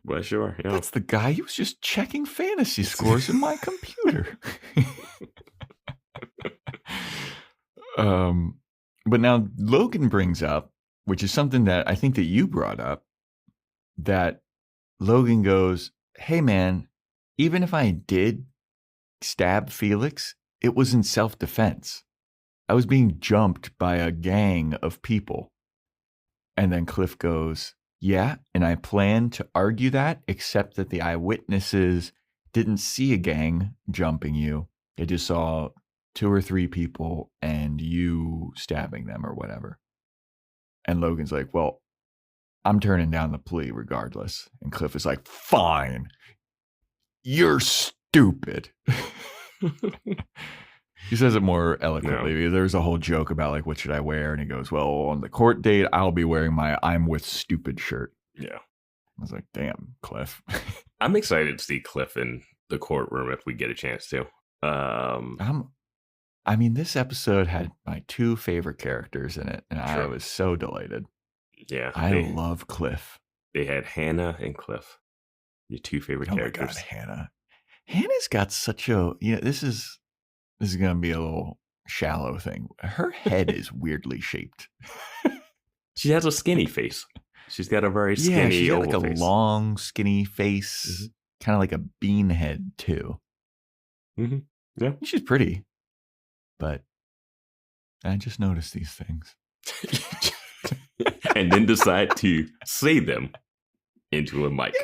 But sure, yeah. That's the guy who was just checking fantasy scores in my computer. But now Logan brings up, which is something that I think that you brought up, that Logan goes, "Hey man, even if I did stab Felix, it was in self-defense. I was being jumped by a gang of people." And then Cliff goes, "Yeah, and I plan to argue that, except that the eyewitnesses didn't see a gang jumping you. They just saw 2 or 3 people and you stabbing them or whatever." And Logan's like, "Well, I'm turning down the plea regardless." And Cliff is like, "Fine. You're stupid." He says it more eloquently. There's a whole joke about like, what should I wear? And he goes, "Well, on the court date, I'll be wearing my I'm with stupid shirt." Yeah. I was like, damn, Cliff. I'm excited to see Cliff in the courtroom if we get a chance to. I mean, this episode had my 2 favorite characters in it, and I was so delighted. Yeah. I love Cliff. They had Hannah and Cliff. Your 2 favorite characters. Oh my God, Hannah. Hannah's got such a, this is going to be a little shallow thing. Her head is weirdly shaped. She has a skinny face. She's got a very skinny, she's got oval like a face. long, skinny face, kind of like a bean head too. Mm-hmm. Yeah, she's pretty, but I just noticed these things, and then decide to say them into a mic.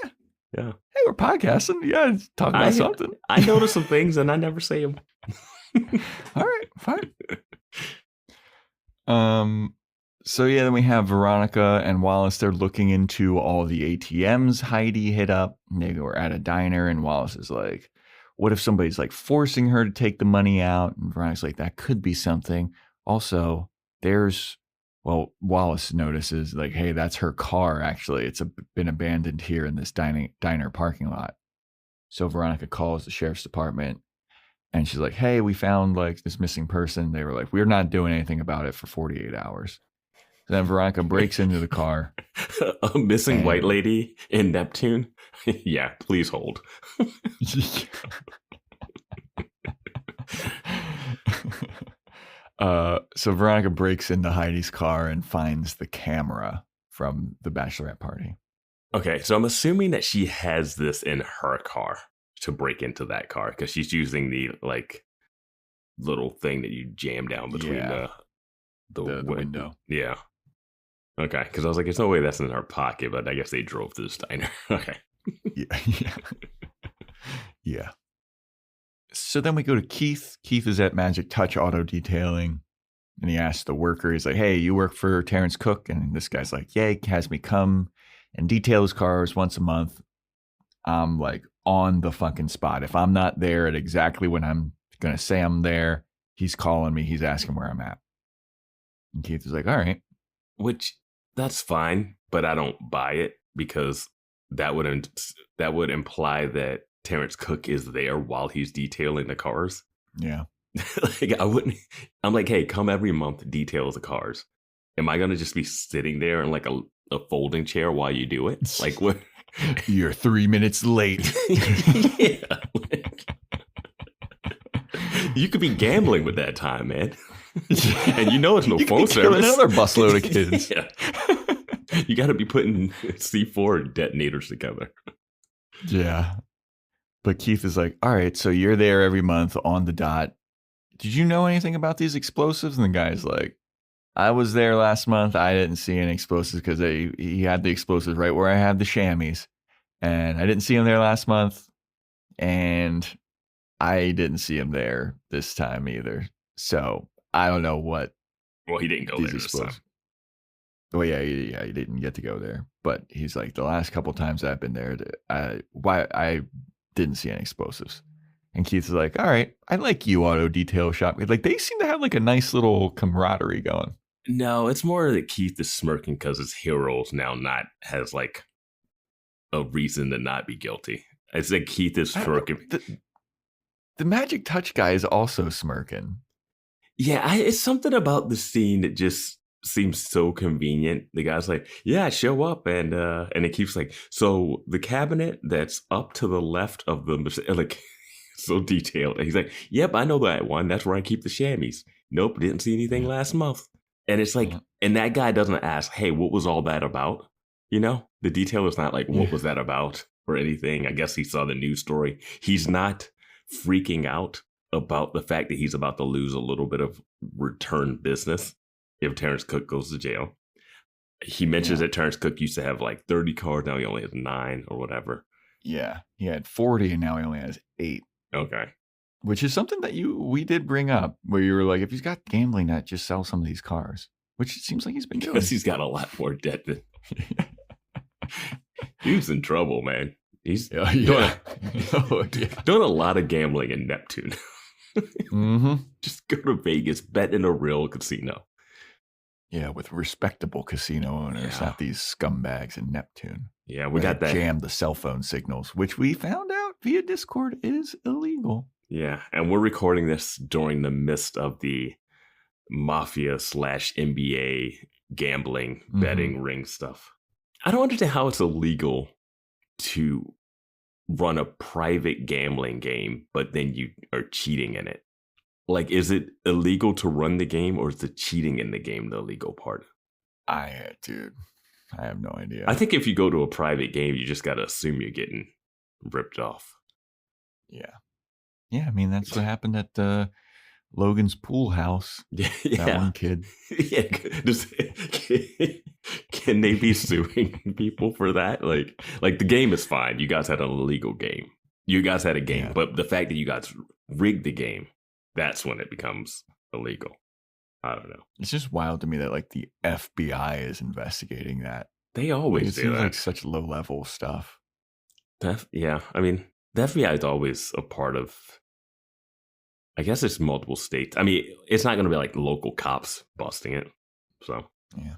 Yeah. Hey, we're podcasting. Yeah, talk about something. I notice some things, and I never say them. All right, fine. So yeah, then we have Veronica and Wallace. They're looking into all the ATMs Heidi hit up. They were at a diner, and Wallace is like, "What if somebody's like forcing her to take the money out?" And Veronica's like, "That could be something." Also, Wallace notices like, "Hey, that's her car. Actually, it's been abandoned here in this diner parking lot." So Veronica calls the sheriff's department. And she's like, "Hey, we found like this missing person." They were like, "We're not doing anything about it for 48 hours. So then Veronica breaks into the car. A missing white lady in Neptune? Yeah, please hold. So Veronica breaks into Heidi's car and finds the camera from the Bachelorette Party. Okay, so I'm assuming that she has this in her car to break into that car because she's using the like little thing that you jam down between the window. Yeah. Okay, because I was like, there's no way that's in her pocket, but I guess they drove to this diner. Okay. Yeah. So then we go to Keith. Keith is at Magic Touch Auto Detailing, and he asks the worker, he's like, "Hey, you work for Terrence Cook?" And this guy's like, "Yeah, he has me come and detail his cars once a month. I'm like on the fucking spot. If I'm not there at exactly when I'm going to say I'm there, he's calling me. He's asking where I'm at." And Keith is like, "All right." Which, that's fine, but I don't buy it because that would imply that Terrence Cook is there while he's detailing the cars. Yeah. Like, I wouldn't. I'm like, "Hey, come every month, detail the cars." Am I going to just be sitting there in like a folding chair while you do it? Like, what? You're 3 minutes late. Yeah. You could be gambling with that time, man. And you know it's no phone service. Another busload of kids. Yeah. You got to be putting C4 detonators together. Yeah. But Keith is like, all right, so you're there every month on the dot. Did you know anything about these explosives? And the guy's like, I was there last month. I didn't see any explosives because he had the explosives right where I had the chamois. And I didn't see him there last month. And I didn't see him there this time either. So I don't know what. Well, he didn't go there this time. Oh, yeah, he didn't get to go there. But he's like, the last couple times I've been there, I didn't see any explosives. And Keith's like, all right, I like you, auto detail shop. Like, they seem to have like a nice little camaraderie going. No, it's more that Keith is smirking because his heroes now has like a reason to not be guilty. It's like Keith is smirking. The magic touch guy is also smirking. Yeah, it's something about the scene that just seems so convenient. The guy's like, yeah, show up. And it keeps like, so the cabinet that's up to the left of the, like, so detailed. And he's like, yep, I know that one. That's where I keep the chamois. Nope, didn't see anything last month. And it's like, and that guy doesn't ask, hey, what was all that about? You know, the detail is not like, what was that about or anything. I guess he saw the news story. He's not freaking out about the fact that he's about to lose a little bit of return business if Terrence Cook goes to jail. He mentions that Terrence Cook used to have like 30 cars. Now he only has 9 or whatever. Yeah. He had 40 and now he only has 8. Okay. Which is something that we did bring up where you were like, if he's got gambling debt, just sell some of these cars, which it seems like he's been doing. Because he's got a lot more debt than he was in trouble, man. He's doing a lot of gambling in Neptune. Just go to Vegas, bet in a real casino. Yeah, with respectable casino owners, not these scumbags in Neptune. Yeah, we got that. Jam the cell phone signals, which we found out via Discord is illegal. Yeah, and we're recording this during the midst of the mafia/NBA gambling, betting ring stuff. I don't understand how it's illegal to run a private gambling game, but then you are cheating in it. Like, is it illegal to run the game, or is the cheating in the game the illegal part? Dude, I have no idea. I think if you go to a private game, you just got to assume you're getting ripped off. Yeah. Yeah, I mean, that's what happened at Logan's pool house. That one kid. Yeah. Can they be suing people for that? Like the game is fine. You guys had an illegal game. You guys had a game, but the fact that you guys rigged the game, that's when it becomes illegal. I don't know. It's just wild to me that like the FBI is investigating that. They always do that. It seems like such low level stuff. Yeah, I mean, the FBI is always a part of, I guess it's multiple states. I mean, it's not going to be like local cops busting it. So, yeah.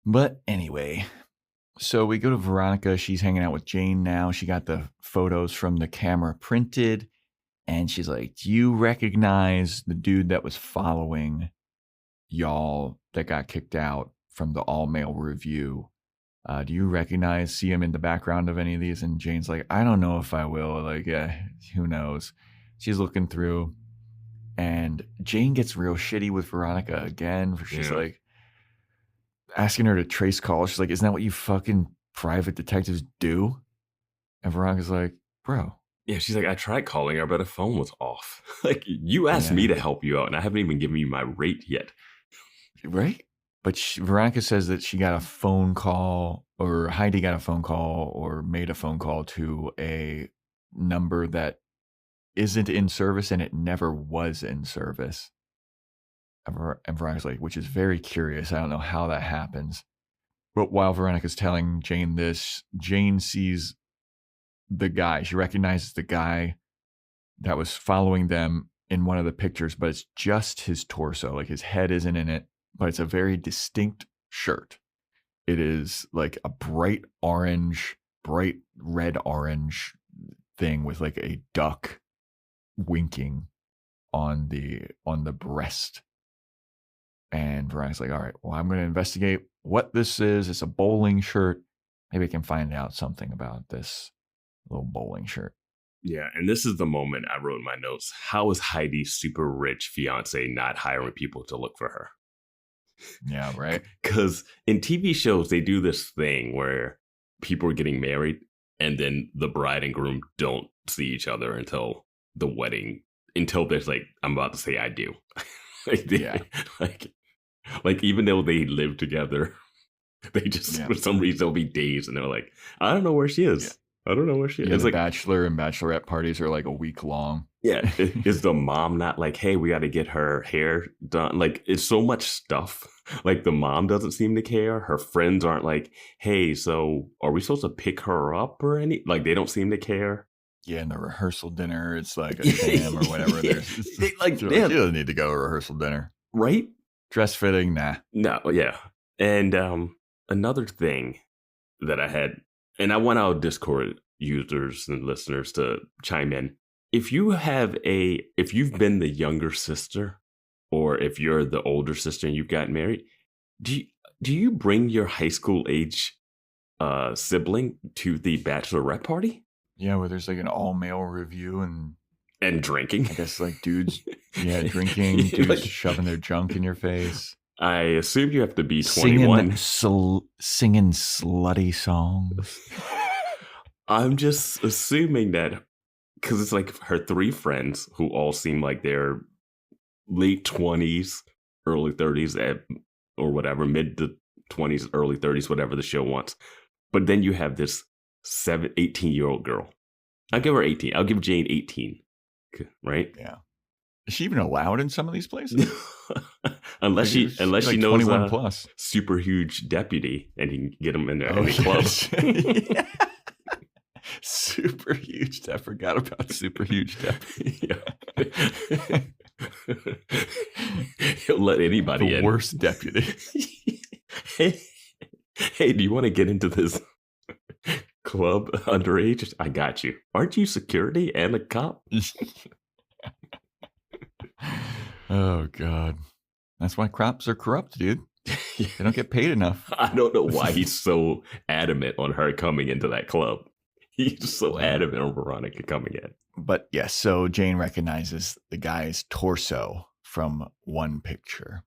But anyway, so we go to Veronica. She's hanging out with Jane now. She got the photos from the camera printed. And she's like, do you recognize the dude that was following y'all that got kicked out from the all-male review? Do you see him in the background of any of these? And Jane's like, I don't know if I will. Like, yeah, who knows? She's looking through. And Jane gets real shitty with Veronica again. She's like asking her to trace calls. She's like, isn't that what you fucking private detectives do? And Veronica's like, bro. Yeah, she's like, I tried calling her, but her phone was off. Like, you asked me to help you out, and I haven't even given you my rate yet. Right? But Veronica says that she got a phone call, or Heidi got a phone call, or made a phone call to a number that isn't in service, and it never was in service. And Veronica's like, which is very curious. I don't know how that happens. But while Veronica's telling Jane this, Jane sees the guy. She recognizes the guy that was following them in one of the pictures, but it's just his torso. Like, his head isn't in it, but it's a very distinct shirt. It is like a bright red orange thing with like a duck winking on the breast. And Veronica's like, all right, well, I'm going to investigate what this is. It's a bowling shirt. Maybe I can find out something about this little bowling shirt. Yeah, and this is the moment I wrote in my notes. How is Heidi's super rich fiance not hiring people to look for her? Yeah, right. Because in TV shows, they do this thing where people are getting married and then the bride and groom don't see each other until the wedding, until there's like, I'm about to say I do. Like even though they live together, they just for some reason there'll be days and they're like, I don't know where she is. I don't know where she is. It's the like bachelor and bachelorette parties are like a week long. Yeah. Is the mom not like, hey, we got to get her hair done? Like, it's so much stuff. Like, the mom doesn't seem to care. Her friends aren't like, hey, so are we supposed to pick her up or any? Like, they don't seem to care. Yeah, and the rehearsal dinner, it's like a sham or whatever. They don't need to go to rehearsal dinner. Right? Dress fitting, nah. No, yeah. And another thing that I had, and I want our Discord users and listeners to chime in. If you've been the younger sister, or if you're the older sister and you've gotten married, do you bring your high school age sibling to the bachelorette party? Yeah, where there's like an all male review and drinking. I guess like dudes, drinking, dudes like, shoving their junk in your face. I assume you have to be 21. Singing slutty songs. I'm just assuming that. Because it's like her three friends who all seem like they're late 20s, early 30s, or whatever, mid to 20s, early 30s, whatever the show wants. But then you have this 18-year-old girl. I'll give her 18. I'll give Jane 18. Right? Yeah. Is she even allowed in some of these places? unless she knows 21 plus. Super huge deputy and he can get them in any clubs. Yeah. Super huge. I forgot about super huge deputy. He'll let anybody in. The worst deputy. Hey, do you want to get into this club underage? I got you. Aren't you security and a cop? Oh, God. That's why cops are corrupt, dude. They don't get paid enough. I don't know why he's so adamant on her coming into that club. He's so adamant on Veronica coming in. But yes, so Jane recognizes the guy's torso from one picture.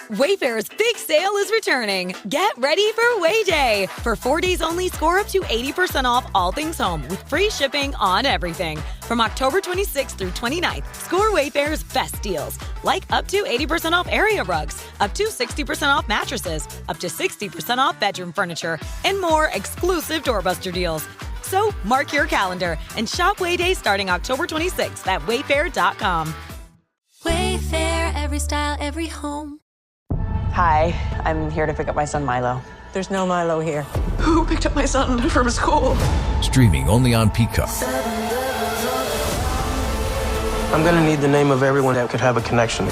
Wayfair's big sale is returning. Get ready for Way Day. For 4 days only, score up to 80% off all things home with free shipping on everything. From October 26th through 29th, score Wayfair's best deals, like up to 80% off area rugs, up to 60% off mattresses, up to 60% off bedroom furniture, and more exclusive doorbuster deals. So mark your calendar and shop Way Day starting October 26th at wayfair.com. Wayfair, every style, every home. Hi, I'm here to pick up my son Milo. There's no Milo here. Who picked up my son from school? Streaming only on Peacock. I'm gonna need the name of everyone that could have a connection.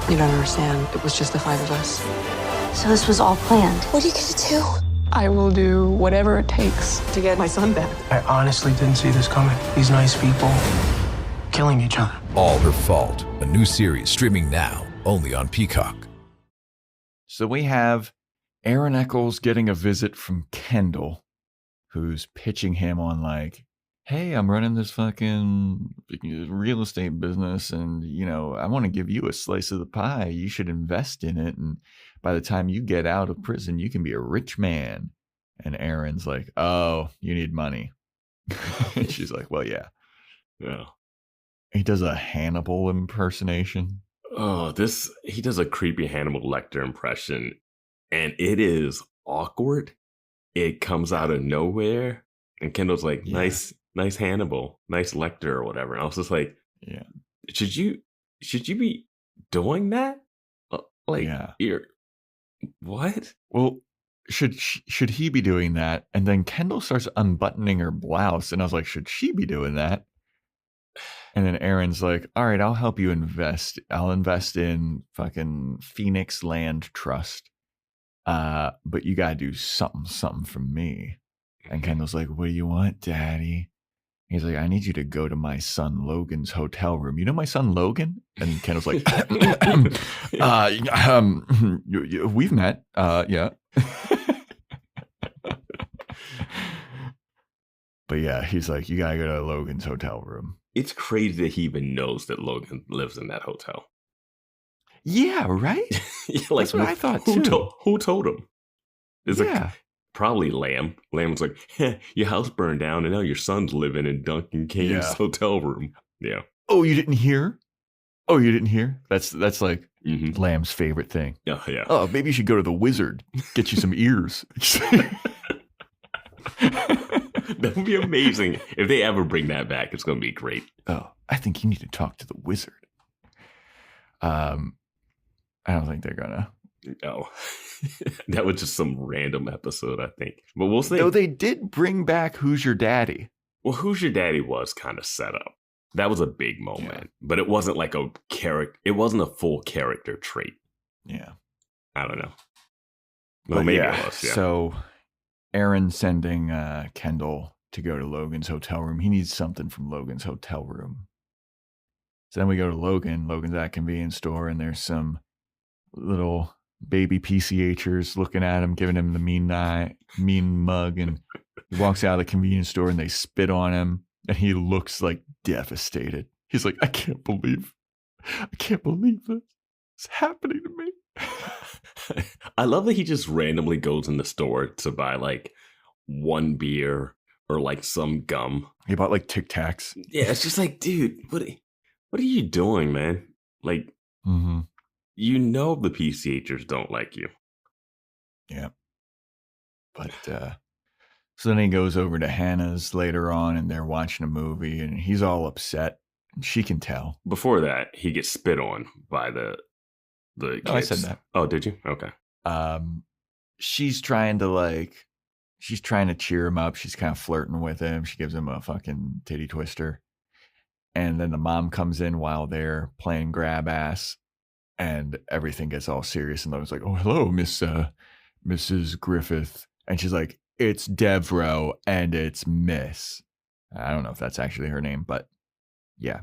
You don't understand. It was just the 5 of us. So this was all planned. What are you gonna do? I will do whatever it takes to get my son back. I honestly didn't see this coming. These nice people killing each other. All Her Fault. A new series streaming now only on Peacock. So we have Aaron Echolls getting a visit from Kendall, who's pitching him on like, hey, I'm running this fucking real estate business and, I want to give you a slice of the pie. You should invest in it. And by the time you get out of prison, you can be a rich man. And Aaron's like, oh, you need money. And she's like, well, yeah. Yeah. He does a Hannibal impersonation. Oh, he does a creepy Hannibal Lecter impression, and it is awkward. It comes out of nowhere, and Kendall's like, nice Hannibal, nice Lecter or whatever. And I was just like, yeah, should you be doing that? You're what? Well, should he be doing that? And then Kendall starts unbuttoning her blouse, and I was like, should she be doing that? And then Aaron's like, all right, I'll help you invest. I'll invest in fucking Phoenix Land Trust. But you got to do something for me. And Kendall's like, what do you want, Daddy? He's like, I need you to go to my son Logan's hotel room. You know my son Logan? And Kendall's like, we've met. Yeah. But yeah, he's like, you got to go to Logan's hotel room. It's crazy that he even knows that Logan lives in that hotel. Yeah, right? Like, that's what I thought, too. Who told him? Probably Lamb. Lamb's like, your house burned down and now your son's living in Duncan Kane's hotel room. Yeah. Oh, you didn't hear? That's like Lamb's favorite thing. Oh, yeah. Oh, maybe you should go to the Wizard. Get you some ears. That would be amazing. If they ever bring that back, it's going to be great. Oh, I think you need to talk to the Wizard. I don't think they're going to. No. That was just some random episode, I think. But we'll see. Though they did bring back Who's Your Daddy? Well, Who's Your Daddy was kind of set up. That was a big moment, but it wasn't like a character. It wasn't a full character trait. Yeah. I don't know. Well, maybe it was. Yeah. So Aaron sending Kendall to go to Logan's hotel room. He needs something from Logan's hotel room. So then we go to Logan. Logan's at a convenience store, and there's some little baby PCHers looking at him, giving him the mean mug, and he walks out of the convenience store, and they spit on him, and he looks like devastated. He's like, I can't believe this. It's happening to me. I love that he just randomly goes in the store to buy like one beer or like some gum. He bought like Tic Tacs. Yeah, it's just like, dude, what are you doing, man? Like, you know the PCHers don't like you. Yeah. But so then he goes over to Hannah's later on, and they're watching a movie, and he's all upset. And she can tell. Before that, he gets spit on by the kids. Oh, I said that. Oh, did you? Okay. She's trying to cheer him up. She's kind of flirting with him. She gives him a fucking titty twister. And then the mom comes in while they're playing grab ass, and everything gets all serious. And Logan's like, oh, hello, Mrs. Griffith. And she's like, it's Devro and it's Miss. I don't know if that's actually her name, but yeah,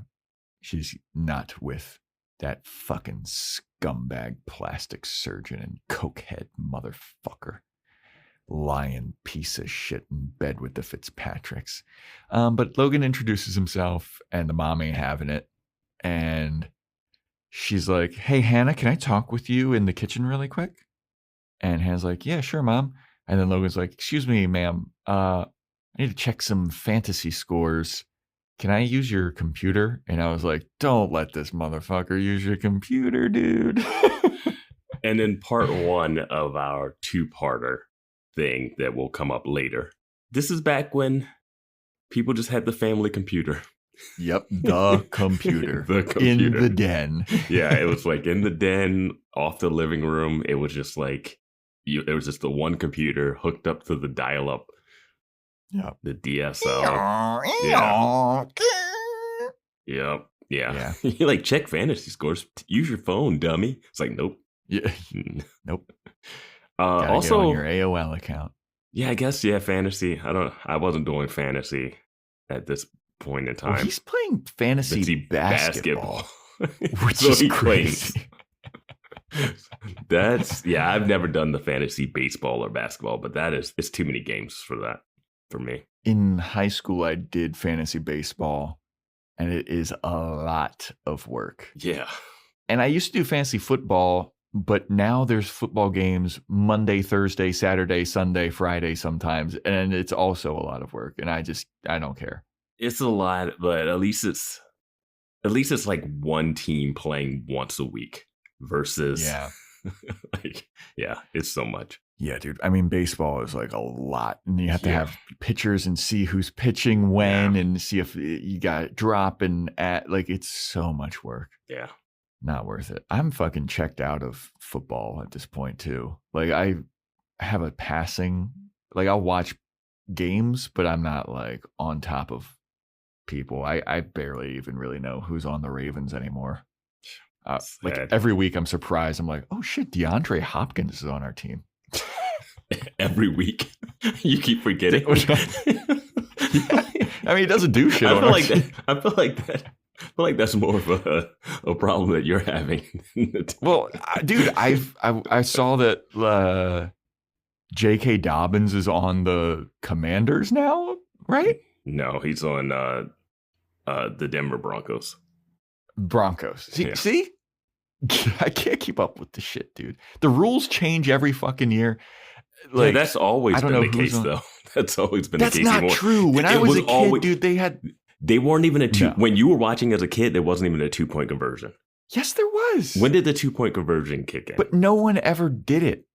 she's not with that fucking scumbag plastic surgeon and cokehead motherfucker. Lying piece of shit in bed with the Fitzpatricks. But Logan introduces himself, and the mom ain't having it. And she's like, hey, Hannah, can I talk with you in the kitchen really quick? And Hannah's like, yeah, sure, Mom. And then Logan's like, excuse me, ma'am. I need to check some fantasy scores. Can I use your computer? And I was like, don't let this motherfucker use your computer, dude. And then part one of our two-parter thing that will come up later. This is back when people just had the family computer. Yep, the computer. In the den. Yeah, it was like in the den, off the living room. It was just like, there was just the one computer hooked up to the dial-up. Yeah. The DSL. Yeah. Yep. Yeah. You like, check fantasy scores. Use your phone, dummy. It's like, nope. Yeah. Nope. Gotta also, get on your AOL account. Yeah, I guess. Yeah, fantasy. I wasn't doing fantasy at this point in time. Well, he's playing fantasy basketball. Which so is he crazy. I've never done the fantasy baseball or basketball, but it's too many games for that for me. In high school, I did fantasy baseball, and it is a lot of work. Yeah. And I used to do fantasy football, but now there's football games Monday, Thursday, Saturday, Sunday, Friday sometimes, and it's also a lot of work, and I don't care. It's a lot, but at least it's like one team playing once a week versus it's so much. Yeah, dude. I mean, baseball is like a lot, and you have to have pitchers and see who's pitching when and see if you got drop and at, like, it's so much work. Yeah. Not worth it. I'm fucking checked out of football at this point too. Like, I have a passing, like, I'll watch games, but I'm not like on top of people. I barely even really know who's on the Ravens anymore. Like every week I'm surprised. I'm like, oh shit, DeAndre Hopkins is on our team. Every week. You keep forgetting. I mean, he doesn't do shit. I feel like that's more of a problem that you're having. Well, dude, I saw that J.K. Dobbins is on the Commanders now, right? No, he's on the Denver Broncos. See? I can't keep up with the shit, dude. The rules change every fucking year. Like, that's always been the case, though. That's always been the case. That's not true. When I was a kid, dude, they weren't even a two. No. When you were watching as a kid, there wasn't even a 2-point conversion. Yes, there was. When did the 2-point conversion kick in? But no one ever did it.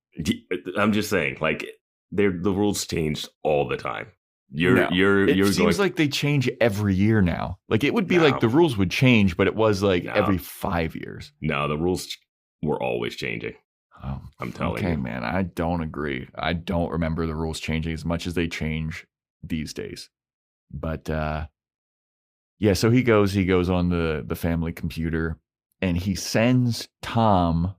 I'm just saying, like, the rules changed all the time. It seems like they change every year now. Like, it would be like the rules would change, but it was like every 5 years. No, the rules were always changing. Oh, I'm telling you. Okay, man, I don't agree. I don't remember the rules changing as much as they change these days. But yeah, so he goes on the family computer and he sends Tom,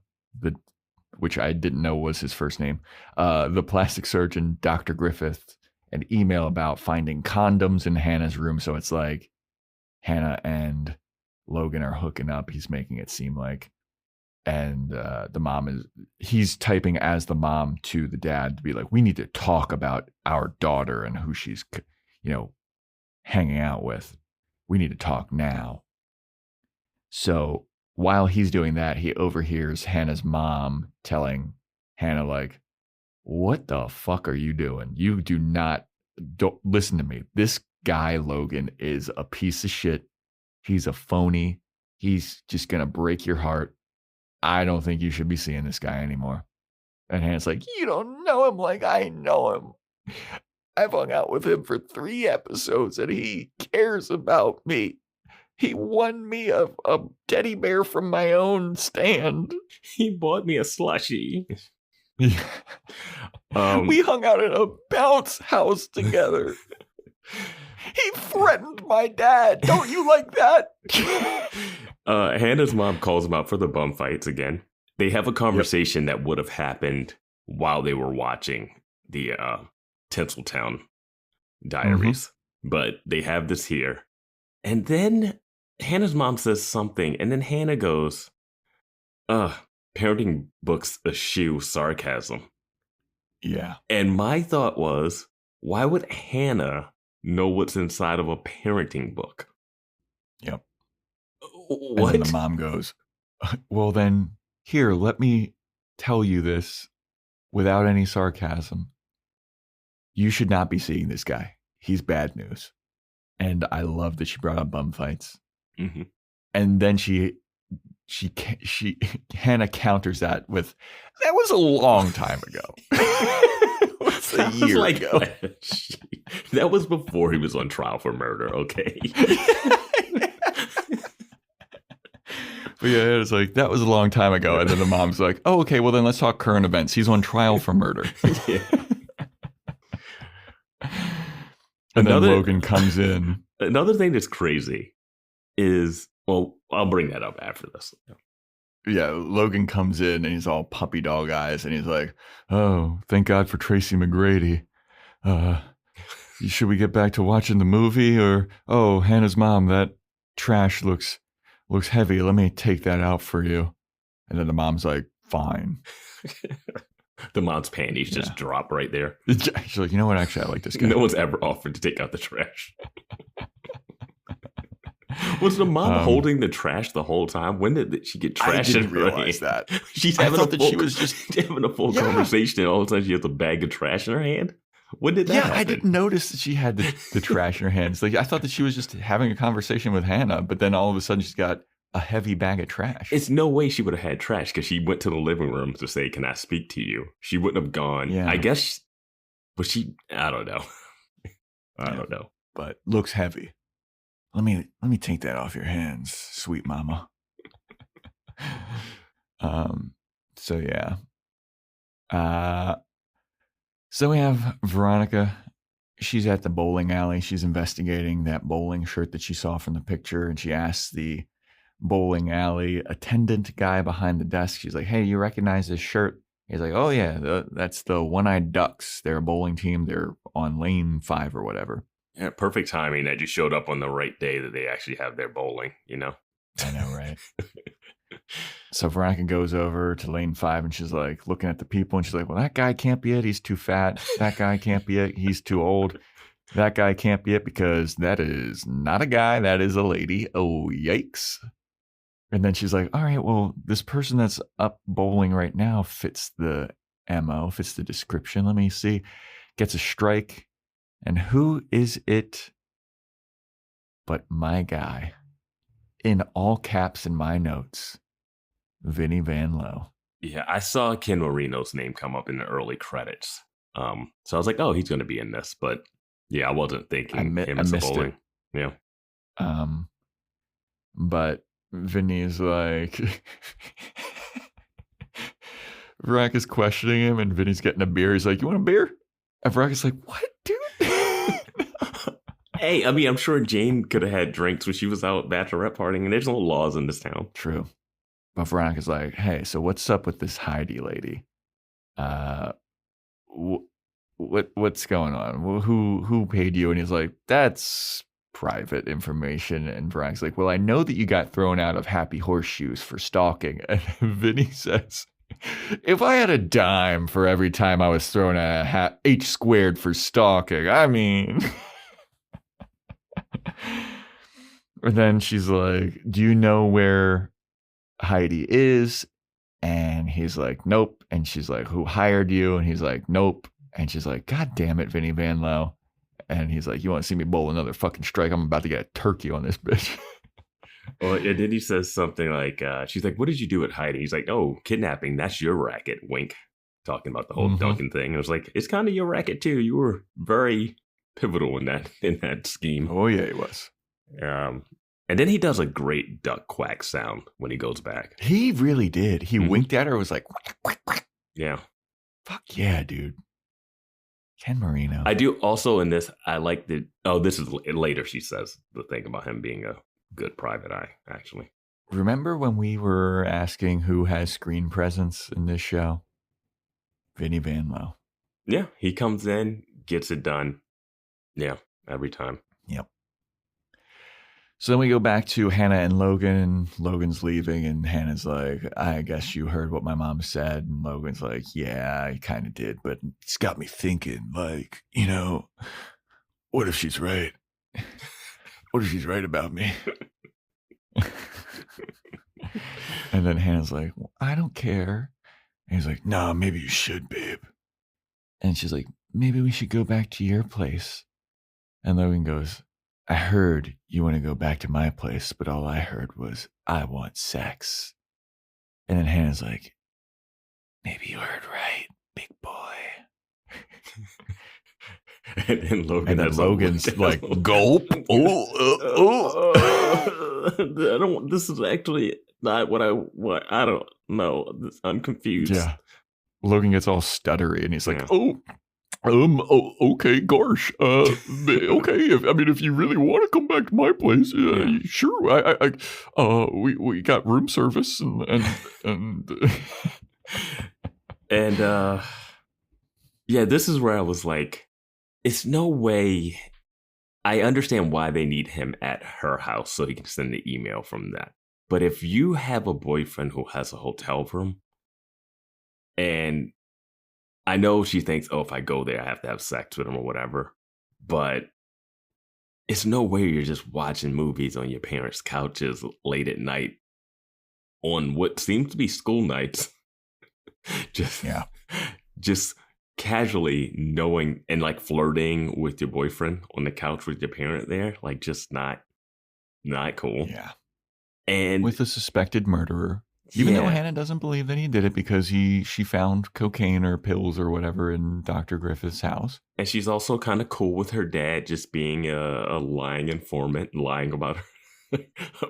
which I didn't know was his first name, the plastic surgeon, Dr. Griffith, an email about finding condoms in Hannah's room. So it's like Hannah and Logan are hooking up. He's making it seem like. And the mom he's typing as the mom to the dad to be like, we need to talk about our daughter and who she's, hanging out with. We need to talk now. So while he's doing that, he overhears Hannah's mom telling Hannah, like, what the fuck are you doing? You don't listen to me. This guy, Logan, is a piece of shit. He's a phony. He's just going to break your heart. I don't think you should be seeing this guy anymore. And Hannah's like, you don't know him like I know him. I've hung out with him for 3 episodes and he cares about me. He won me a teddy bear from my own stand. He bought me a slushie. We hung out at a bounce house together. He threatened my dad. Don't you like that? Hannah's mom calls him out for the bum fights again. They have a conversation that would have happened while they were watching the Tinseltown Diaries. But they have this here. And then Hannah's mom says something. And then Hannah goes, parenting books eschew sarcasm. Yeah. And my thought was, why would Hannah know what's inside of a parenting book? Yep. What? And then the mom goes, well, then, here, let me tell you this without any sarcasm. You should not be seeing this guy. He's bad news. And I love that she brought up bum fights. Mm-hmm. And then Hannah counters that with, that was a long time ago. What's a year ago? That was before he was on trial for murder, okay? But yeah, it's like, that was a long time ago. And then the mom's like, oh, okay, well then let's talk current events. He's on trial for murder. Yeah. And then Logan comes in. Another thing that's crazy is, well, I'll bring that up after this. Yeah, Logan comes in and he's all puppy dog eyes and he's like, oh, thank God for Tracy McGrady. Should we get back to watching the movie? Or, oh, Hannah's mom, that trash looks heavy. Let me take that out for you. And then the mom's like, fine. The mom's panties just drop right there. She's like, you know what? Actually, I like this guy. No one's ever offered to take out the trash. Was the mom holding the trash the whole time? When did she get trash? I didn't realize that. She's having she was just having a full conversation, and all of a sudden she has a bag of trash in her hand. When did that happen? I didn't notice that she had the trash in her hands. Like, I thought that she was just having a conversation with Hannah, but then all of a sudden she's got a heavy bag of trash. It's no way she would have had trash because she went to the living room to say, can I speak to you? She wouldn't have gone. Yeah. I guess, but I don't know. I don't know. But looks heavy. Let me take that off your hands, sweet mama. So yeah. So we have Veronica. She's at the bowling alley. She's investigating that bowling shirt that she saw from the picture, and she asks the bowling alley attendant guy behind the desk. She's like, hey, you recognize this shirt? He's like, oh yeah, that's the One-Eyed Ducks. They're a bowling team. They're on lane 5 or whatever. Yeah, perfect timing that you showed up on the right day that they actually have their bowling, you know? I know, right? So Veronica goes over to lane 5 and she's like looking at the people and she's like, well, that guy can't be it. He's too fat. That guy can't be it. He's too old. That guy can't be it because that is not a guy. That is a lady. Oh, yikes. And then she's like, all right, well, this person that's up bowling right now fits the MO, fits the description. Let me see. Gets a strike. And who is it but my guy, in all caps in my notes, Vinny Van Lowe. Yeah, I saw Ken Marino's name come up in the early credits. So I was like, oh, he's going to be in this. But yeah, I wasn't thinking him as a bowling. Yeah. But Vinny's like, Veronica's questioning him, and Vinny's getting a beer. He's like, you want a beer? And Veronica's like, what, dude? Hey, I mean, I'm sure Jane could have had drinks when she was out Bachelorette partying, and there's no laws in this town. True. But Veronica's like, hey, so what's up with this Heidi lady? What's going on? Who paid you? And he's like, that's private information. And Veronica's like, well, I know that you got thrown out of Happy Horseshoes for stalking. And Vinny says, if I had a dime for every time I was thrown out of H squared for stalking, I mean... And then she's like, do you know where Heidi is? And he's like, nope. And she's like, who hired you? And he's like, nope. And she's like, God damn it, Vinny Van Lowe. And he's like, you want to see me bowl another fucking strike? I'm about to get a turkey on this bitch. Well, and then he says something like, she's like, what did you do at Heidi? He's like, oh, kidnapping. That's your racket. Wink. Talking about the whole Duncan thing. And I was like, it's kind of your racket too. You were very pivotal in that scheme. Oh yeah, he was. And then he does a great duck quack sound when he goes back. He really did. He winked at her. Was like, quack, quack, quack. Yeah. Fuck yeah, dude. Ken Marino. I do also in this. I like the. Oh, this is later. She says the thing about him being a good private eye. Actually, remember when we were asking who has screen presence in this show? Vinny Van Lowe. Yeah, he comes in, gets it done. Yeah, every time. Yep. So then we go back to Hannah and Logan, and Logan's leaving, and Hannah's like, I guess you heard what my mom said. And Logan's like, yeah, I kind of did, but it's got me thinking, like, you know, what if she's right? What if she's right about me? And then Hannah's like, well, I don't care. And he's like, no, maybe you should, babe. And she's like, maybe we should go back to your place. And Logan goes, I heard you want to go back to my place, but all I heard was, I want sex. And then Hannah's like, maybe you heard right, big boy. And then Logan's like, gulp. I don't. This is actually not what I don't know. I'm confused. Yeah. Logan gets all stuttery, and he's like, okay, gosh, okay. If you really want to come back to my place, sure. We got room service and yeah. This is where I was like, it's no way. I understand why they need him at her house so he can send the email from that. But if you have a boyfriend who has a hotel room, and I know she thinks, oh, if I go there, I have to have sex with him or whatever. But it's no way you're just watching movies on your parents' couches late at night on what seems to be school nights. Just casually knowing and like flirting with your boyfriend on the couch with your parent there. Like just not cool. Yeah. And with a suspected murderer. Even though Hannah doesn't believe that he did it because she found cocaine or pills or whatever in Dr. Griffith's house. And she's also kind of cool with her dad just being a lying informant, lying about her.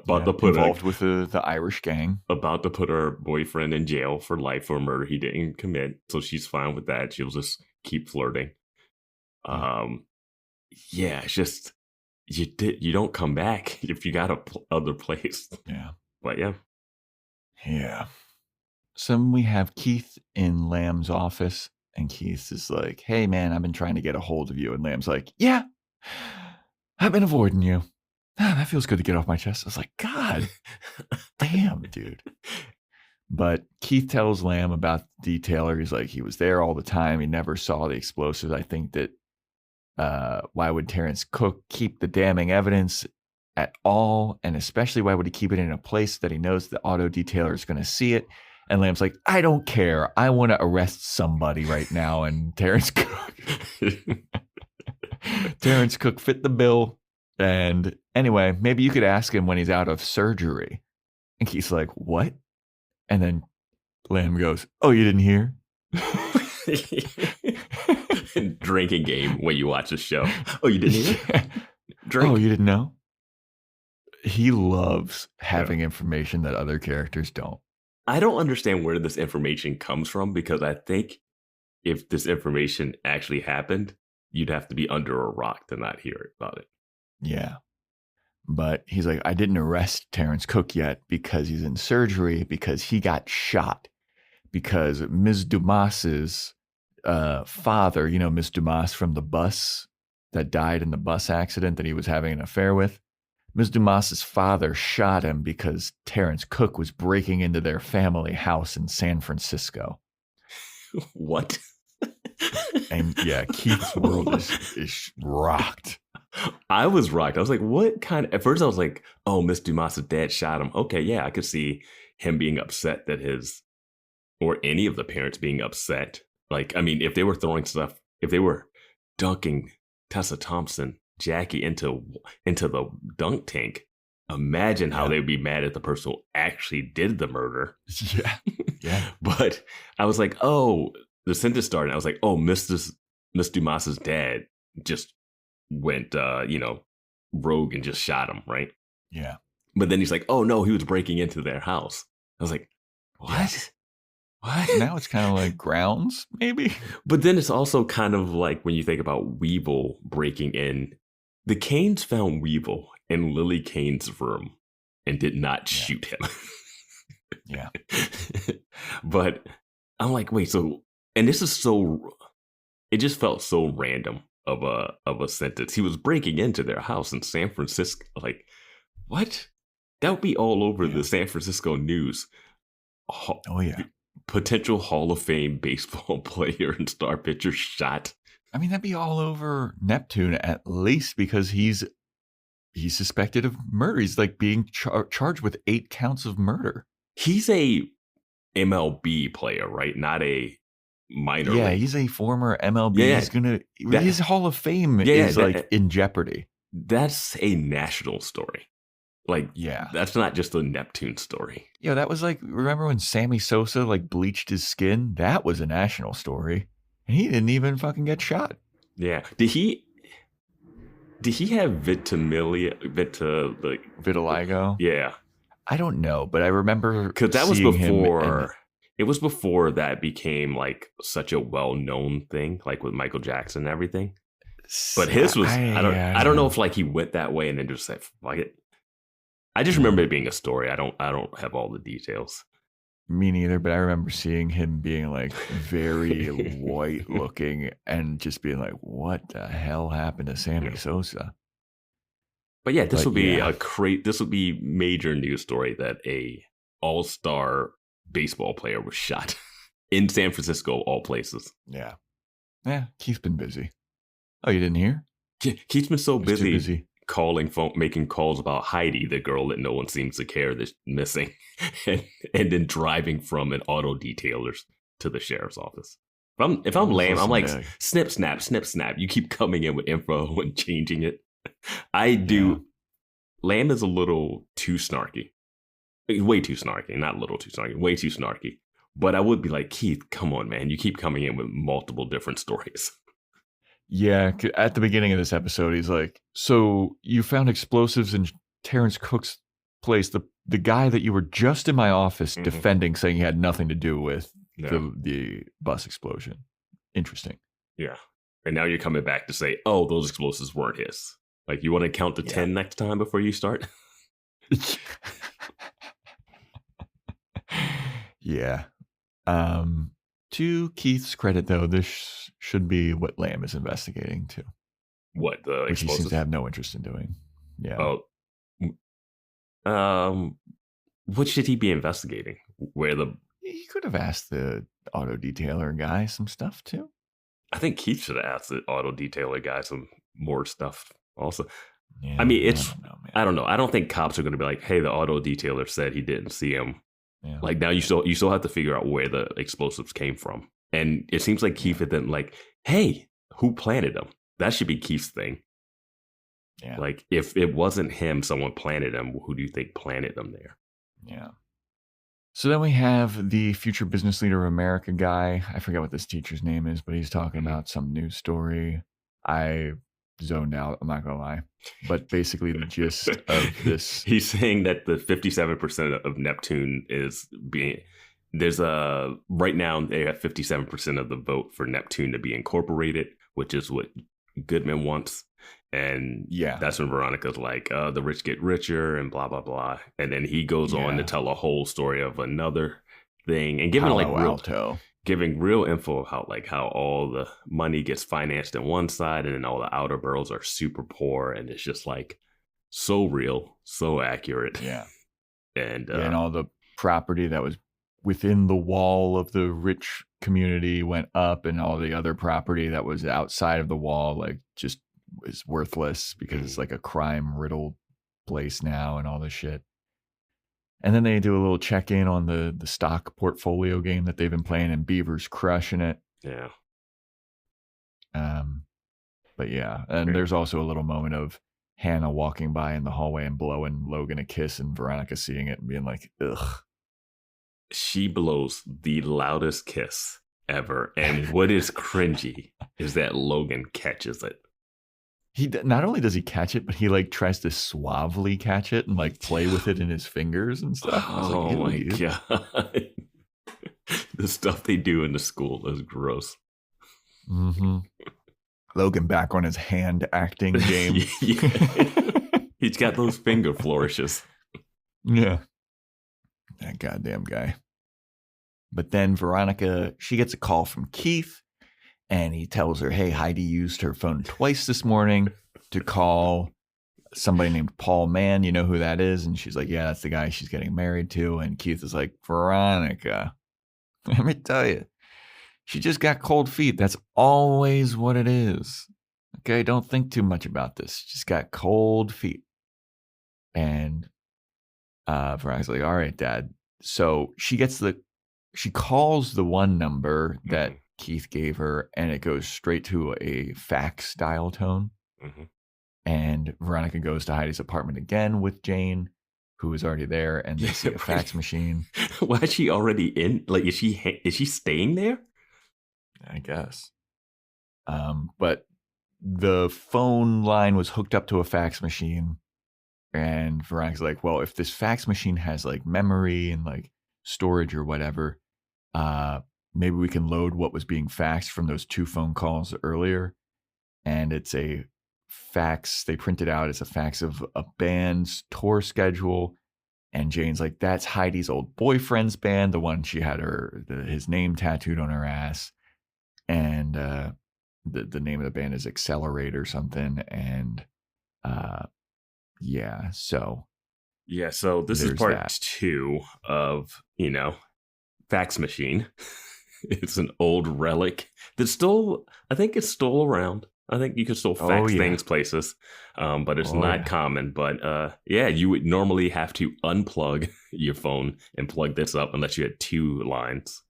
Involved with the Irish gang. About to put her boyfriend in jail for life for a murder he didn't commit. So she's fine with that. She'll just keep flirting. It's just, you don't come back if you got a other place. Yeah. But yeah. Yeah. So we have Keith in Lamb's office, and Keith is like, hey, man, I've been trying to get a hold of you. And Lamb's like, yeah, I've been avoiding you. That feels good to get off my chest. I was like, God damn, dude. But Keith tells Lamb about the detailer. He's like, he was there all the time. He never saw the explosives. I think that why would Terrence Cook keep the damning evidence at all? And especially why would he keep it in a place that he knows the auto detailer is going to see it? And Lamb's like, I don't care. I want to arrest somebody right now. And Terrence Cook fit the bill. And anyway, maybe you could ask him when he's out of surgery. And Keith's like, what? And then Lamb goes, oh, you didn't hear? Drinking game when you watch the show. Oh, you didn't hear? Drink. Oh, you didn't know? He loves having information that other characters don't. I don't understand where this information comes from, because I think if this information actually happened, you'd have to be under a rock to not hear about it. Yeah. But he's like, I didn't arrest Terrence Cook yet because he's in surgery, because he got shot. Because Ms. Dumas's father, you know, Ms. Dumas from the bus that died in the bus accident that he was having an affair with. Ms. Dumas's father shot him because Terrence Cook was breaking into their family house in San Francisco. What? And yeah, Keith's world is rocked. I was rocked. I was like, what kind of... At first I was like, oh, Miss Dumas's dad shot him. Okay, yeah, I could see him being upset that his... Or any of the parents being upset. Like, I mean, if they were throwing stuff... If they were dunking Tessa Thompson... Jackie into the dunk tank, imagine how they'd be mad at the person who actually did the murder. Yeah. But I was like, oh, the sentence started. I was like, oh, Miss Dumas's dad just went, rogue and just shot him, right? Yeah. But then he's like, oh no, he was breaking into their house. I was like, what? Yeah. What? Now it's kind of like Grounds, maybe. But then it's also kind of like when you think about Weevil breaking in. The Canes found Weevil in Lily Kane's room and did not shoot him. Yeah. But I'm like, wait, so, and this is so, it just felt so random of a sentence. He was breaking into their house in San Francisco. Like, what? That would be all over the San Francisco news. Oh, yeah. Potential Hall of Fame baseball player and star pitcher shot. I mean, that'd be all over Neptune, at least, because he's suspected of murder. He's like being charged with 8 counts of murder. He's a MLB player, right? Not a minor league. Yeah, he's a former MLB. Yeah. His Hall of Fame is like in jeopardy. That's a national story. Like, yeah, that's not just a Neptune story. Yeah, that was like, remember when Sammy Sosa like bleached his skin? That was a national story. And he didn't even fucking get shot. Yeah. Did he have vitiligo? Yeah. I don't know, but I remember because that was before. It was before that became like such a well-known thing, like with Michael Jackson and everything. But his was I don't know if like he went that way and then just said fuck it. I just remember it being a story. I don't have all the details. Me neither, but I remember seeing him being like very white looking and just being like, what the hell happened to Sammy Sosa? But yeah, this would be major news story that a all-star baseball player was shot in San Francisco, all places. Yeah. Yeah, Keith's been busy. Oh, you didn't hear? Keith's been so busy. Calling phone, making calls about Heidi, the girl that no one seems to care that's missing, and then driving from an auto detailer's to the sheriff's office. If I'm lame, I'm like, snip, snap, snip, snap. You keep coming in with info and changing it. I do. Yeah. Lamb is a little too snarky. Way too snarky. Not a little too snarky. Way too snarky. But I would be like, Keith, come on, man. You keep coming in with multiple different stories. Yeah, at the beginning of this episode, he's like, so you found explosives in Terrence Cook's place, the guy that you were just in my office defending, saying he had nothing to do with the bus explosion. Interesting. Yeah. And now you're coming back to say, oh, those explosives weren't his. Like, you want to count to 10 next time before you start? Yeah. To Keith's credit, though, this should be what Lamb is investigating, too. What, the which he seems to have no interest in doing. Yeah. Oh. What should he be investigating? He could have asked the auto detailer guy some stuff, too. I think Keith should have asked the auto detailer guy some more stuff also. Yeah, I mean, I don't know. I don't think cops are going to be like, hey, the auto detailer said he didn't see him Yeah. Like now you still have to figure out where the explosives came from. And it seems like Keith had then like, hey, who planted them? That should be Keith's thing. Yeah. Like if it wasn't him, someone planted them, who do you think planted them there? Yeah. So then we have the future business leader of America guy. I forget what this teacher's name is, but he's talking about some news story. I zoned out, I'm not going to lie. But basically the gist of this. He's saying that the 57% of Neptune is being, right now they have 57% of the vote for Neptune to be incorporated, which is what Goodman wants. And that's when Veronica's like, the rich get richer and blah, blah, blah. And then he goes on to tell a whole story of another thing and giving giving real info about like how all the money gets financed in one side and then all the outer boroughs are super poor. And it's just like so real, so accurate. Yeah. And all the property that was within the wall of the rich community went up, and all the other property that was outside of the wall, like just is worthless because it's like a crime riddled place now and all this shit. And then they do a little check-in on the stock portfolio game that they've been playing, and Beaver's crushing it. Yeah. But yeah, and there's also a little moment of Hannah walking by in the hallway and blowing Logan a kiss, and Veronica seeing it and being like, ugh. She blows the loudest kiss ever. And what is cringy is that Logan catches it. He not only does he catch it, but he like tries to suavely catch it and like play with it in his fingers and stuff. Oh my God. The stuff they do in the school is gross. Mm-hmm. Logan back on his hand acting game. He's got those finger flourishes. Yeah. That goddamn guy. But then Veronica, she gets a call from Keith. And he tells her, hey, Heidi used her phone twice this morning to call somebody named Paul Mann. You know who that is? And she's like, yeah, that's the guy she's getting married to. And Keith is like, Veronica, let me tell you, she just got cold feet. That's always what it is. Okay, don't think too much about this. She just got cold feet. And Veronica's like, all right, Dad. So she calls the one number that Keith gave her, and it goes straight to a fax dial tone. Mm-hmm. And Veronica goes to Heidi's apartment again with Jane, who is already there, and they see a fax machine. Why is she already in? Like, is she staying there? I guess. But the phone line was hooked up to a fax machine, and Veronica's like, well, if this fax machine has like memory and like storage or whatever, maybe we can load what was being faxed from those 2 phone calls earlier. And it's a fax. They printed out as a fax of a band's tour schedule. And Jane's like, that's Heidi's old boyfriend's band, the one she had his name tattooed on her ass. And the name of the band is Accelerate or something. And so this is part 2 of, fax machine. It's an old relic that's still, I think it's still around. I think you can still fax things places, but it's not common. But you would normally have to unplug your phone and plug this up unless you had 2 lines.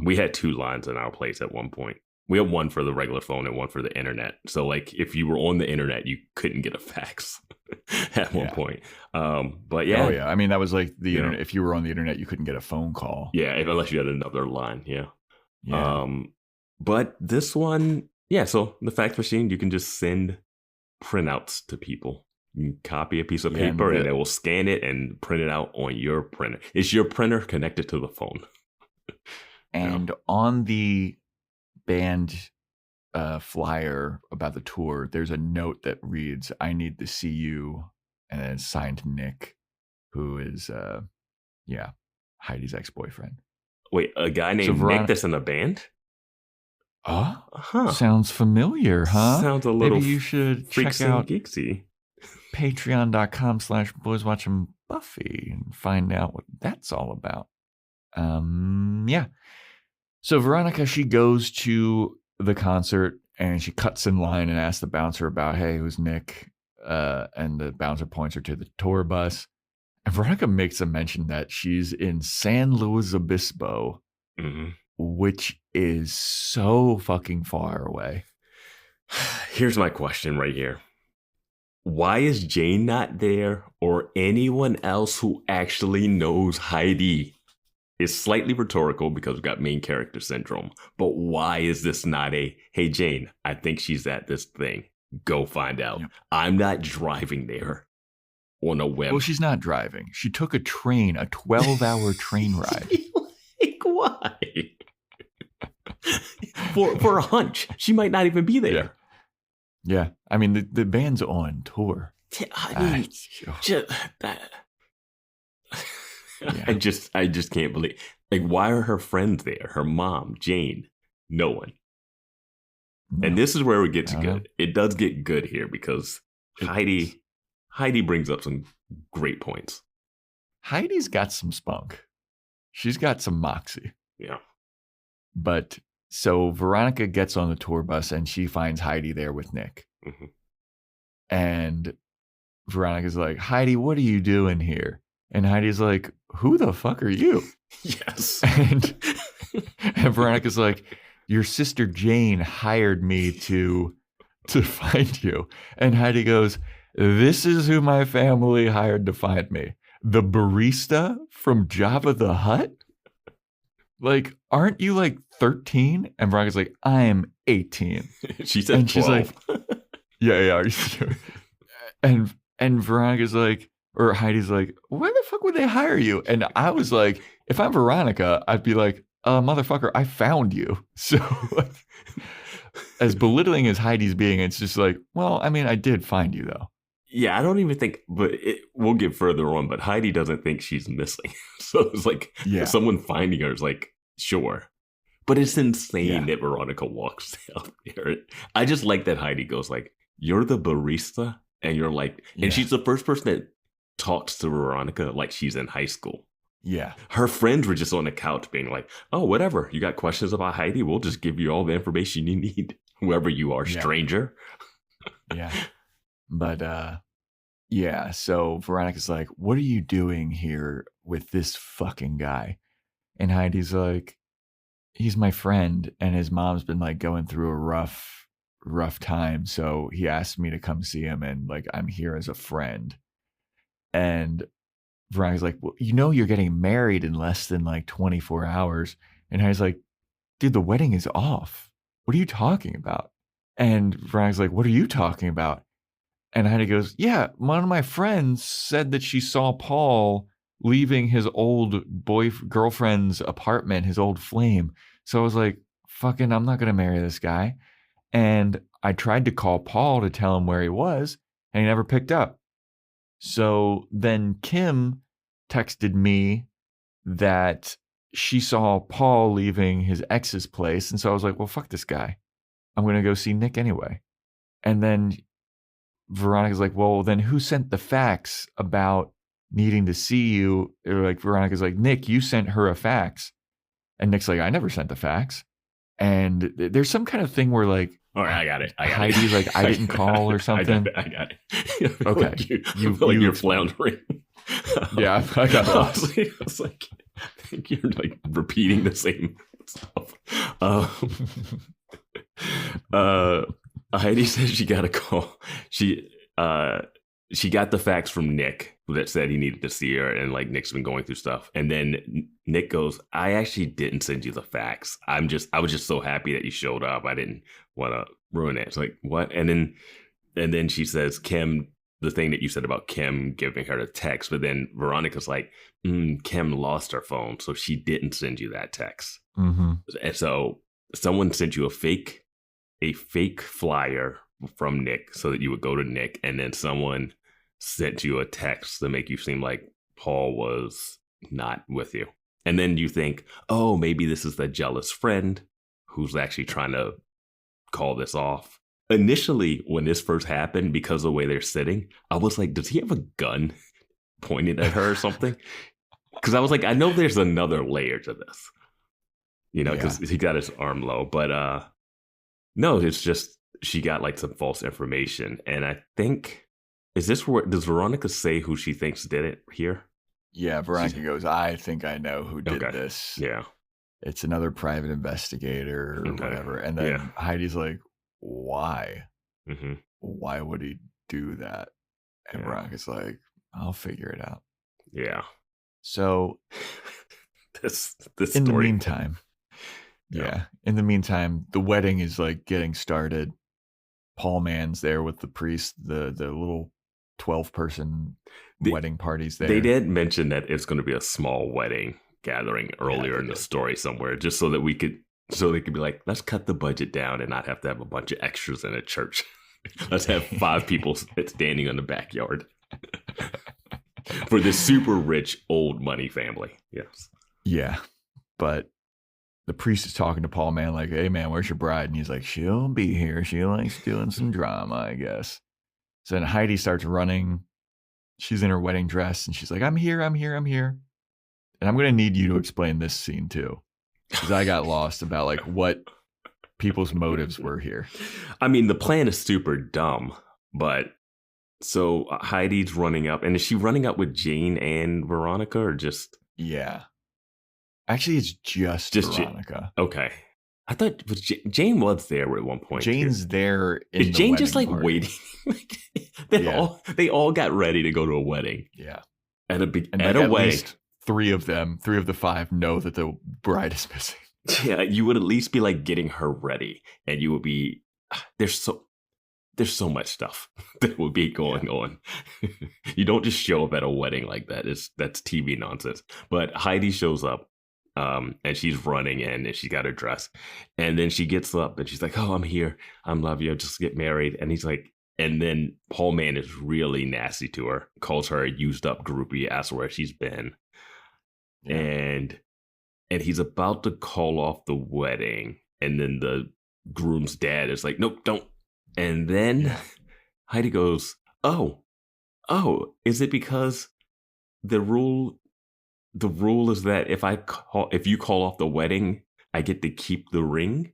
We had 2 lines in our place at one point. We had one for the regular phone and one for the internet. So like if you were on the internet, you couldn't get a fax at one point. But yeah. Oh yeah. I mean, that was like the internet. If you were on the internet, you couldn't get a phone call. Yeah. Unless you had another line. Yeah. But this one, so the fax machine, you can just send printouts to people. You can copy a piece of paper and they will scan it and print it out on your printer. Is your printer connected to the phone? And on the band flyer about the tour, there's a note that reads, I need to see you, and then it's signed Nick, who is Heidi's ex-boyfriend. Wait, a guy named Nick that's in a band? Sounds familiar, huh? Sounds a little. Maybe you should check out geeksy. Patreon.com/boyswatching Buffy and find out what that's all about. So Veronica, she goes to the concert and she cuts in line and asks the bouncer about, hey, who's Nick? And the bouncer points her to the tour bus. And Veronica makes a mention that she's in San Luis Obispo, which is so fucking far away. Here's my question right here. Why is Jane not there or anyone else who actually knows Heidi? It's slightly rhetorical because we've got main character syndrome. But why is this not hey, Jane, I think she's at this thing. Go find out. Yep. I'm not driving there on a whim. Well, she's not driving. She took a train, a 12-hour train ride. Like, why? for a hunch. She might not even be there. Yeah. I mean, the band's on tour. I just can't believe. Like, why are her friends there? Her mom, Jane, no one. No. And this is where it gets good. It does get good here because Heidi brings up some great points. Heidi's got some spunk. She's got some moxie. Yeah. But so Veronica gets on the tour bus and she finds Heidi there with Nick. Mm-hmm. And Veronica's like, Heidi, what are you doing here? And Heidi's like, who the fuck are you? Yes. And Veronica's like, your sister Jane hired me to find you. And Heidi goes, this is who my family hired to find me. The barista from Jabba the Hutt? Like, aren't you like 13? And Veronica's like, I am 18. She said and 12. She's like, yeah. And Veronica's like, or Heidi's like, why the fuck would they hire you? And I was like, if I'm Veronica, I'd be like, motherfucker, I found you. So like, as belittling as Heidi's being, it's just like, well, I mean, I did find you though. Yeah, I don't even think, but we'll get further on, but Heidi doesn't think she's missing. So it's like, someone finding her is like, sure. But it's insane that Veronica walks out there. I just like that Heidi goes like, you're the barista? And you're like, and she's the first person that talks to Veronica like she's in high school. Yeah. Her friends were just on the couch being like, oh, whatever. You got questions about Heidi? We'll just give you all the information you need. Whoever you are, stranger. Yeah. But, so Veronica's like, what are you doing here with this fucking guy? And Heidi's like, he's my friend. And his mom's been like going through a rough time. So he asked me to come see him. And like, I'm here as a friend. And Veronica's like, well, you know, you're getting married in less than like 24 hours. And Heidi's like, dude, the wedding is off. What are you talking about? And Veronica's like, what are you talking about? And Heidi goes, yeah, one of my friends said that she saw Paul leaving his old girlfriend's apartment, his old flame. So I was like, fucking, I'm not going to marry this guy. And I tried to call Paul to tell him where he was, and he never picked up. So then Kim texted me that she saw Paul leaving his ex's place. And so I was like, well, fuck this guy. I'm going to go see Nick anyway. And then Veronica's like, well, then who sent the fax about needing to see you? Or like, Veronica's like, Nick, you sent her a fax. And Nick's like, I never sent the fax. And there's some kind of thing where like, all right, I got it. Heidi's like, I didn't call or something. I got it. Okay. Like you're floundering. Yeah, I got lost. I was like, I think you're like repeating the same stuff. Heidi says she got a call. She got the fax from Nick that said he needed to see her, and like Nick's been going through stuff. And then Nick goes, I actually didn't send you the fax. I was just so happy that you showed up. I didn't want to ruin it. It's like, what? And then she says, Kim, the thing that you said about Kim giving her the text, but then Veronica's like, Kim lost her phone, so she didn't send you that text. Mm-hmm. And so someone sent you a fake flyer from Nick so that you would go to Nick, and then someone sent you a text to make you seem like Paul was not with you. And then you think, oh, maybe this is the jealous friend who's actually trying to call this off. Initially, when this first happened, because of the way they're sitting, I was like, does he have a gun pointed at her or something? Because I was like, I know there's another layer to this, you know, because he got his arm low. But no, it's just she got like some false information. And I think, is this where, does Veronica say who she thinks did it here? Yeah, Veronica goes, I think I know who did this. Yeah. It's another private investigator or whatever. And then Heidi's like, why? Mm-hmm. Why would he do that? And Veronica's like, I'll figure it out. Yeah. So this in the story. meantime, in the meantime, the wedding is like getting started. Paul Mann's there with the priest, the little 12-person wedding parties there. They did mention that it's going to be a small wedding gathering earlier in the story somewhere, just so that they could be like, let's cut the budget down and not have to have a bunch of extras in a church. Let's have 5 people standing in the backyard for this super rich old money family. Yes. Yeah. But the priest is talking to Paul Mann like, hey, man, where's your bride? And he's like, she'll be here. She likes doing some drama, I guess. So then Heidi starts running. She's in her wedding dress, and she's like, I'm here. And I'm going to need you to explain this scene, too, because I got lost about like what people's motives were here. I mean, the plan is super dumb, but so Heidi's running up. And is she running up with Jane and Veronica or just... Yeah. Actually, it's just Veronica. Okay. I thought Jane was there at one point. Jane's there. Is Jane just like waiting? They all got ready to go to a wedding. Yeah. At a wedding. Least 3 of the 5 know that the bride is missing. Yeah, you would at least be like getting her ready, and you would be there's so much stuff that would be going on. You don't just show up at a wedding like that. That's TV nonsense. But Heidi shows up. And she's running in and she got her dress, and then she gets up and she's like, oh, I'm here. I love you. Just get married. And he's like, and then Paul Mann is really nasty to her, calls her a used up groupie, asks where she's been. Yeah. And he's about to call off the wedding. And then the groom's dad is like, nope, don't. And then Heidi goes, oh, is it because the rule is that if you call off the wedding, I get to keep the ring,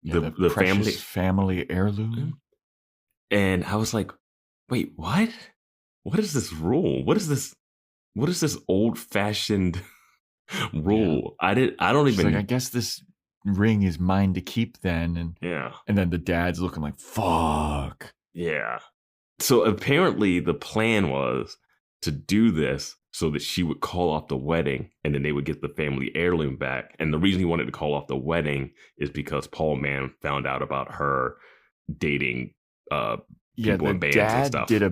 the family heirloom. And I was like, wait, what? What is this rule? What is this old fashioned rule? Yeah. I don't even. Like, I guess this ring is mine to keep then. And then the dad's looking like, fuck. Yeah. So apparently the plan was to do this so that she would call off the wedding and then they would get the family heirloom back. And the reason he wanted to call off the wedding is because Paul Mann found out about her dating people in bands and stuff. Did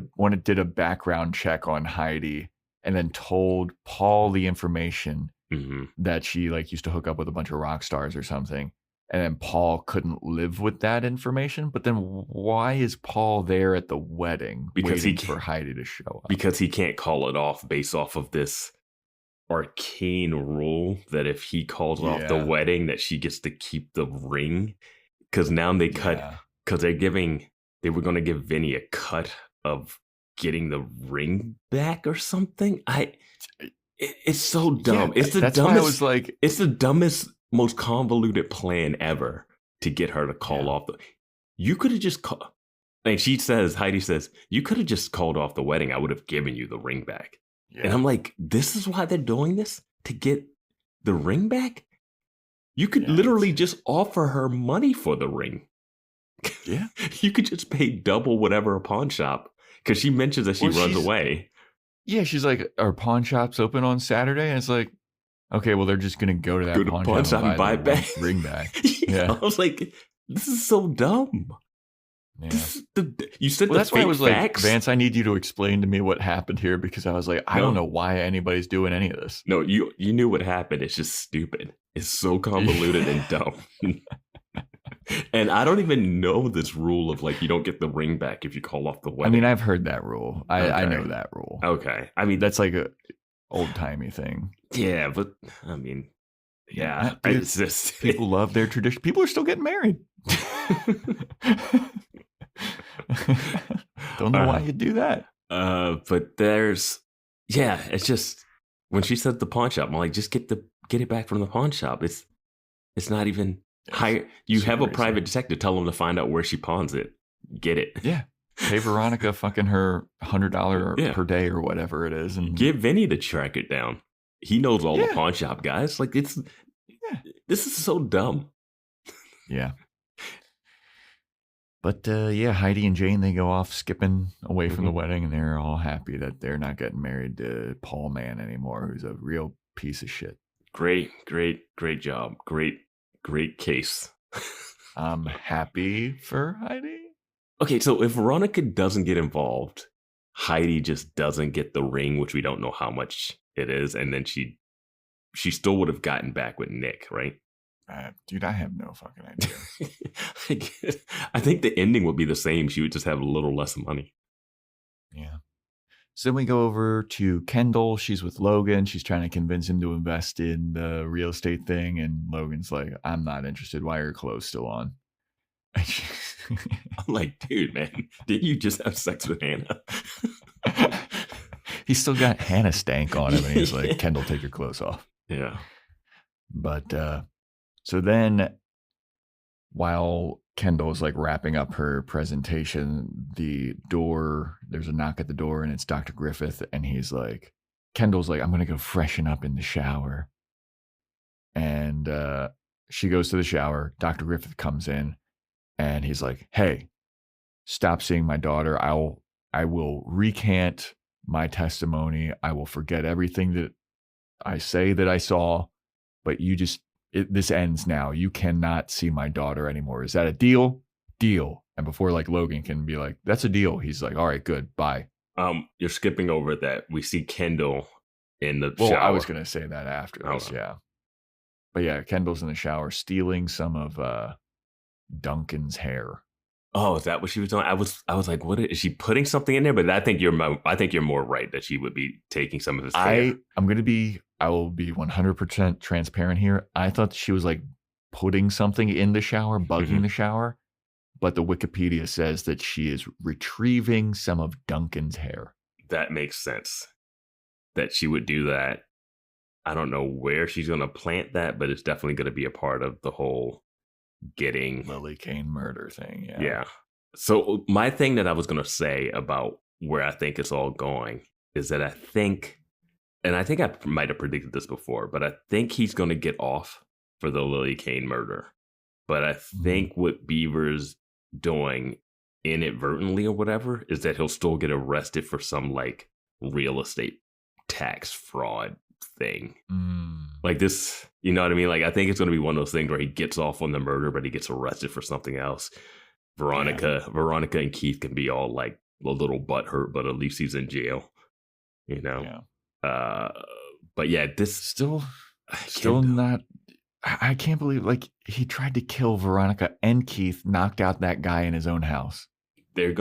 a background check on Heidi and then told Paul the information that she like used to hook up with a bunch of rock stars or something. And then Paul couldn't live with that information. But then why is Paul there at the wedding waiting for Heidi to show up? Because he can't call it off based off of this arcane rule that if he calls off the wedding, that she gets to keep the ring. Because now they cut, because they were going to give Vinny a cut of getting the ring back or something. It's so dumb. Yeah, it's the dumbest. Why I was like, it's the dumbest, most convoluted plan ever to get her to call off you could have just called, and Heidi says, you could have just called off the wedding. I would have given you the ring back. And I'm like, this is why they're doing this, to get the ring back? You could literally just offer her money for the ring. Yeah. You could just pay double whatever a pawn shop, because she mentions that she runs away. Yeah, she's like, our pawn shop's open on Saturday? And it's like, okay, well, they're just going to go to that pawn shop and buy it back. Ring back. Yeah. I was like, this is so dumb. Yeah. You said that's why I was facts. Like, Vance, I need you to explain to me what happened here, because I was like, I don't know why anybody's doing any of this. No, you knew what happened. It's just stupid. It's so convoluted and dumb. And I don't even know this rule of like, you don't get the ring back if you call off the wedding. I mean, I've heard that rule. I know that rule. Okay. I mean, that's like a old-timey thing. Yeah, but I mean, it's just people love their tradition. People are still getting married. Don't know why you do that. But it's just when she said the pawn shop, I'm like, just get it back from the pawn shop. It's not even hire. You have a private detective, tell them to find out where she pawns it. Get it. Yeah. Pay Veronica fucking her $100 per day or whatever it is, and get Vinny to track it down. He knows all the pawn shop guys. Like this is so dumb. Yeah. But Heidi and Jane, they go off skipping away from the wedding, and they're all happy that they're not getting married to Paul Mann anymore, who's a real piece of shit. Great job. Great case. I'm happy for Heidi. Okay, so if Veronica doesn't get involved, Heidi just doesn't get the ring, which we don't know how much it is, and then she still would have gotten back with Nick, right? Dude, I have no fucking idea. I think the ending would be the same. She would just have a little less money. Yeah. So then we go over to Kendall. She's with Logan. She's trying to convince him to invest in the real estate thing. And Logan's like, I'm not interested. Why are your clothes still on? I'm like, dude, man, didn't you just have sex with Hannah? He's still got Hannah stank on him. And he's like, Kendall, take your clothes off. Yeah. But so then while Kendall is like wrapping up her presentation, there's a knock at the door, and it's Dr. Griffith. And he's like, Kendall's like, I'm going to go freshen up in the shower. And she goes to the shower. Dr. Griffith comes in, and he's like, hey, stop seeing my daughter. I will recant my testimony. I will forget everything that I say that I saw, but this ends now. You cannot see my daughter anymore. Is that a deal? Deal. And before like Logan can be like, that's a deal, he's like, all right, good, bye. You're skipping over that. We see Kendall in the shower. I was going to say that after this, yeah. But yeah, Kendall's in the shower stealing some of Duncan's hair. Oh, is that what she was doing? I was like, what is she putting something in there? But I think you're more right that she would be taking some of his hair. I will be 100% transparent here. I thought she was like putting something in the shower, bugging the shower, but the Wikipedia says that she is retrieving some of Duncan's hair. That makes sense. That she would do that. I don't know where she's going to plant that, but it's definitely going to be a part of the whole getting Lily Kane murder thing. Yeah. So my thing that I was going to say about where I think it's all going is that I think I might have predicted this before, but I think he's going to get off for the Lily Kane murder. But I think what Beaver's doing inadvertently or whatever is that he'll still get arrested for some like real estate tax fraud thing. Like this, you know what I mean? Like I think it's going to be one of those things where he gets off on the murder, but he gets arrested for something else. Veronica and Keith can be all like a little butthurt, but at least he's in jail, you know? Yeah. But yeah, this still not. I can't believe like he tried to kill Veronica and Keith, knocked out that guy in his own house. They're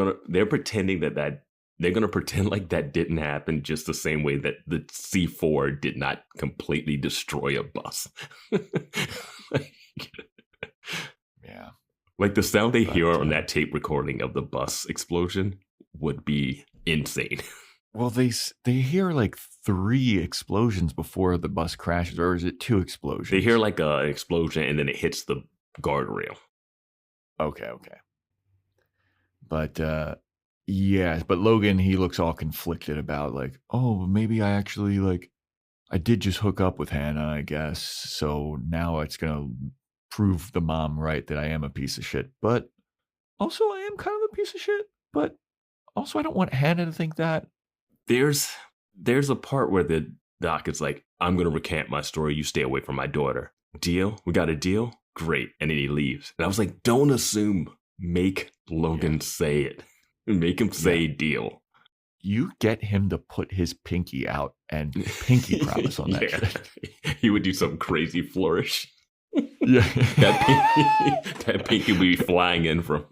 pretending that they're gonna pretend like that didn't happen, just the same way that the C4 did not completely destroy a bus. Yeah, like the sound they hear on that tape recording of the bus explosion would be insane. Well, they hear like 3 explosions before the bus crashes, or is it 2 explosions? They hear like an explosion and then it hits the guardrail. Okay. But but Logan, he looks all conflicted about like, oh, maybe I actually like, I did just hook up with Hannah, I guess. So now it's going to prove the mom right that I am a piece of shit. But also I am kind of a piece of shit. But also I don't want Hannah to think that. There's a part where the doc is like, I'm going to recant my story. You stay away from my daughter. Deal? We got a deal? Great. And then he leaves. And I was like, don't assume. Make Logan say it. Make him say deal. You get him to put his pinky out and pinky promise on that shit. He would do some crazy flourish. Yeah. That pinky would be flying in from...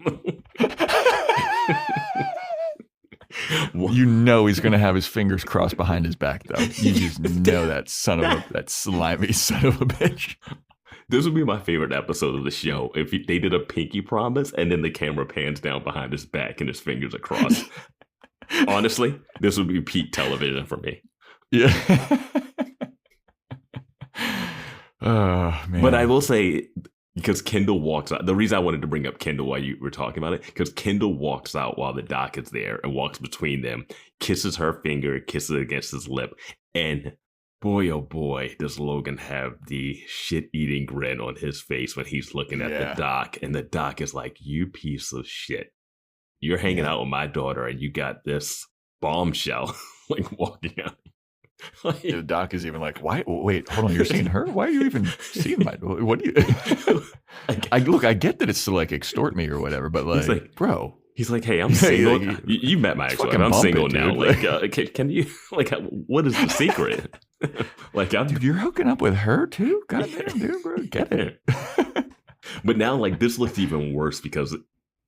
You know he's going to have his fingers crossed behind his back, though. You just know that slimy son of a bitch. This would be my favorite episode of the show if they did a pinky promise and then the camera pans down behind his back and his fingers are crossed. Honestly, this would be peak television for me. Yeah. Oh, man. But I will say, because Kendall walks out. The reason I wanted to bring up Kendall while you were talking about it, because Kendall walks out while the doc is there and walks between them, kisses her finger, kisses it against his lip, and boy, oh boy, does Logan have the shit-eating grin on his face when he's looking at the doc, and the doc is like, you piece of shit. You're hanging out with my daughter, and you got this bombshell like walking out. Like, the doc is even like, why? Wait, hold on. You're seeing her? Why are you even seeing my? What do you? I get that it's to like extort me or whatever, but like bro. He's like, hey, I'm single. You met my ex-wife. I'm single now. Like, can you? Like, what is the secret? Dude, you're hooking up with her too? God damn, dude, bro, get it. But now, like, this looks even worse because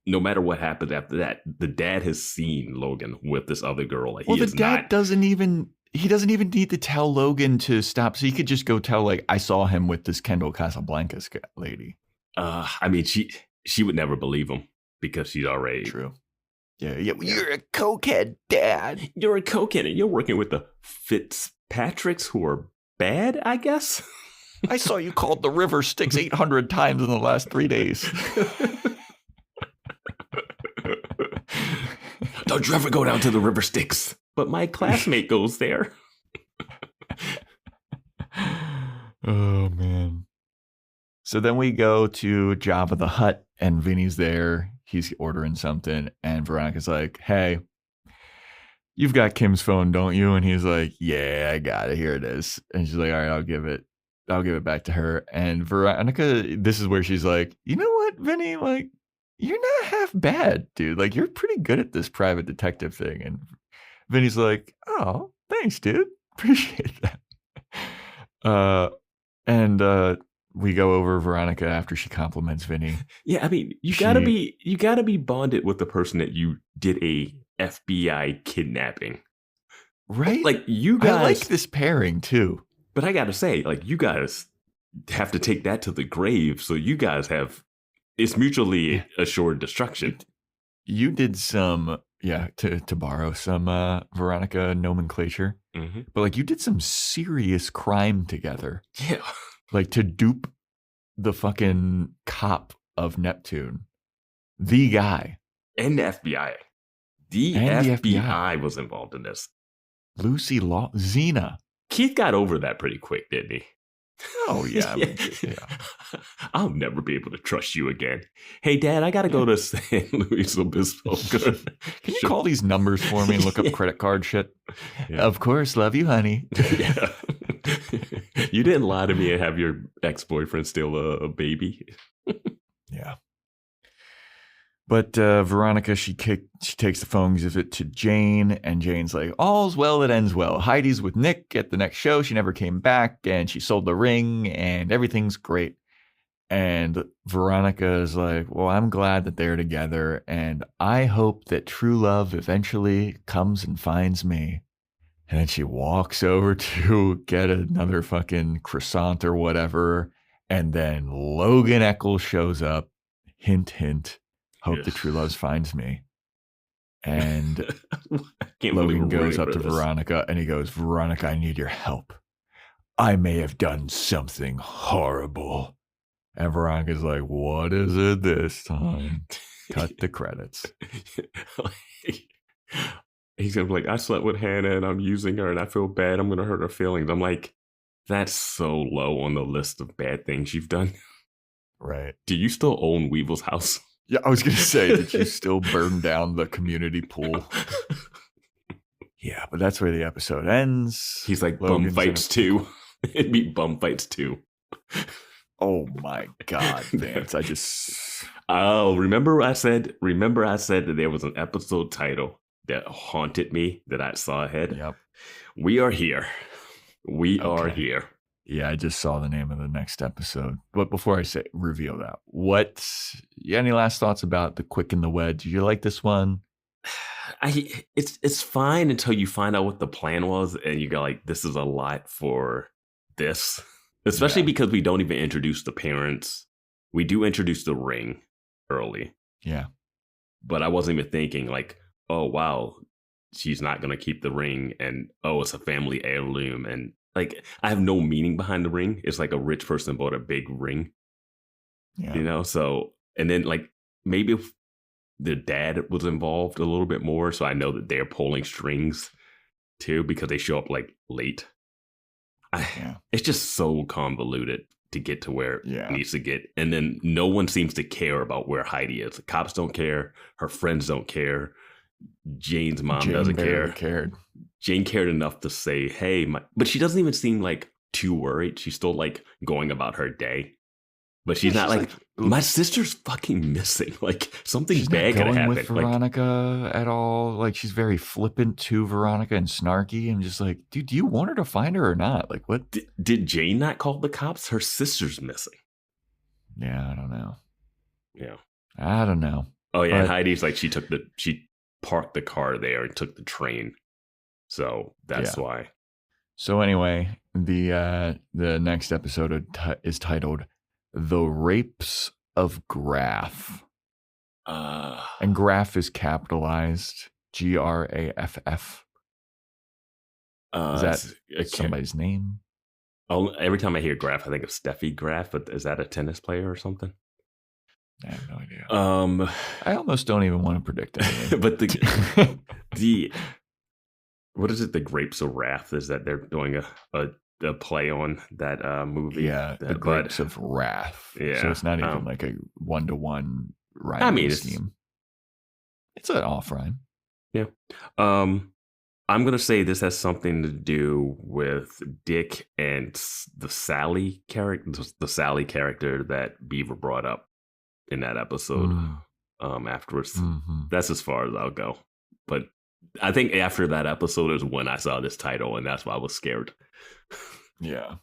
no matter what happens after that, the dad has seen Logan with this other girl. Like, the dad doesn't even need to tell Logan to stop. So he could just go tell, like, I saw him with this Kendall Casablancas lady. I mean, she would never believe him because she's already true. Yeah. You're a cokehead, Dad. You're a cokehead, and you're working with the Fitzpatricks who are bad, I guess. I saw you called the river Styx 800 times in the last 3 days. Don't you ever go down to the river Styx. But my classmate goes there. Oh, man. So then we go to Jabba the Hutt, and Vinny's there. He's ordering something, and Veronica's like, hey, you've got Kim's phone, don't you? And he's like, yeah, I got it. Here it is. And she's like, all right, I'll give it back to her. And Veronica, this is where she's like, you know what, Vinny? Like, you're not half bad, dude. Like, you're pretty good at this private detective thing. And Vinny's like, oh, thanks, dude. Appreciate that. And we go over Veronica after she compliments Vinny. Yeah, I mean, you gotta be bonded with the person that you did a FBI kidnapping. Right? Like, you guys, I like this pairing too. But I gotta say, like, you guys have to take that to the grave. So you guys it's mutually assured destruction. You did some, to borrow some Veronica nomenclature, but like you did some serious crime together. Yeah. Like to dupe the fucking cop of Neptune, the guy. And the FBI. The FBI was involved in this. Lucy Law, Xena. Keith got over that pretty quick, didn't he? Oh, yeah. I'll never be able to trust you again. Hey, Dad, I got to go to San Luis Obispo. Can you call these numbers for me and look up credit card shit? Yeah. Of course. Love you, honey. Yeah. You didn't lie to me and have your ex-boyfriend steal a baby. Yeah. But Veronica, she takes the phone, gives it to Jane, and Jane's like, all's well that ends well. Heidi's with Nick at the next show. She never came back, and she sold the ring, and everything's great. And Veronica is like, well, I'm glad that they're together, and I hope that true love eventually comes and finds me. And then she walks over to get another fucking croissant or whatever, and then Logan Echolls shows up. Hint, hint. Hope the true love finds me. And Logan goes up to Veronica and he goes, Veronica, I need your help. I may have done something horrible. And Veronica's like, what is it this time? Cut the credits. He's gonna be like, I slept with Hannah and I'm using her and I feel bad. I'm gonna hurt her feelings. I'm like, that's so low on the list of bad things you've done. Right. Do you still own Weevil's house? Yeah, I was going to say, did you still burn down the community pool? Yeah, but that's where the episode ends. He's like, Logan's bum fights 2. It'd be bum fights 2. Oh my God, Vance. Remember I said that there was an episode title that haunted me that I saw ahead? Yep. We are here. We are here. Yeah, I just saw the name of the next episode. But before I reveal that, any last thoughts about The Quick and the Wed? Did you like this one? It's fine until you find out what the plan was, and you go like, this is a lot for this. Especially because we don't even introduce the parents. We do introduce the ring early. Yeah. But I wasn't even thinking like, oh, wow, she's not going to keep the ring. And, oh, it's a family heirloom. And like, I have no meaning behind the ring. It's like a rich person bought a big ring. Yeah. So, and then like maybe if the dad was involved a little bit more, so I know that they're pulling strings too because they show up like late. It's just so convoluted to get to where it needs to get. And then no one seems to care about where Heidi is. The cops don't care. Her friends don't care. Jane's mom doesn't care. Jane cared enough to say, hey, but she doesn't even seem like too worried. She's still like going about her day. But she's not like, my sister's fucking missing. Like something bad could happen. With Veronica at all. Like she's very flippant to Veronica and snarky and just like, dude, do you want her to find her or not? Like what? Did Jane not call the cops? Her sister's missing. Yeah, I don't know. Yeah. I don't know. Oh yeah, and Heidi's like she parked the car there and took the train. So that's why. So anyway, the next episode is titled The Rapes of Graff. And Graff is capitalized. Graff. Is that somebody's name? Oh, every time I hear Graff, I think of Steffi Graf, but is that a tennis player or something? I have no idea. I almost don't even want to predict anything. But the what is it? The Grapes of Wrath? Is that they're doing a play on that movie? Yeah, the Grapes of Wrath. Yeah, so it's not even like a 1-to-1 rhyming scheme. It's an off rhyme. Yeah. I'm gonna say this has something to do with Dick and the Sally character. The Sally character that Beaver brought up in that episode. Afterwards. Mm-hmm. That's as far as I'll go. But I think after that episode is when I saw this title, and that's why I was scared. Yeah.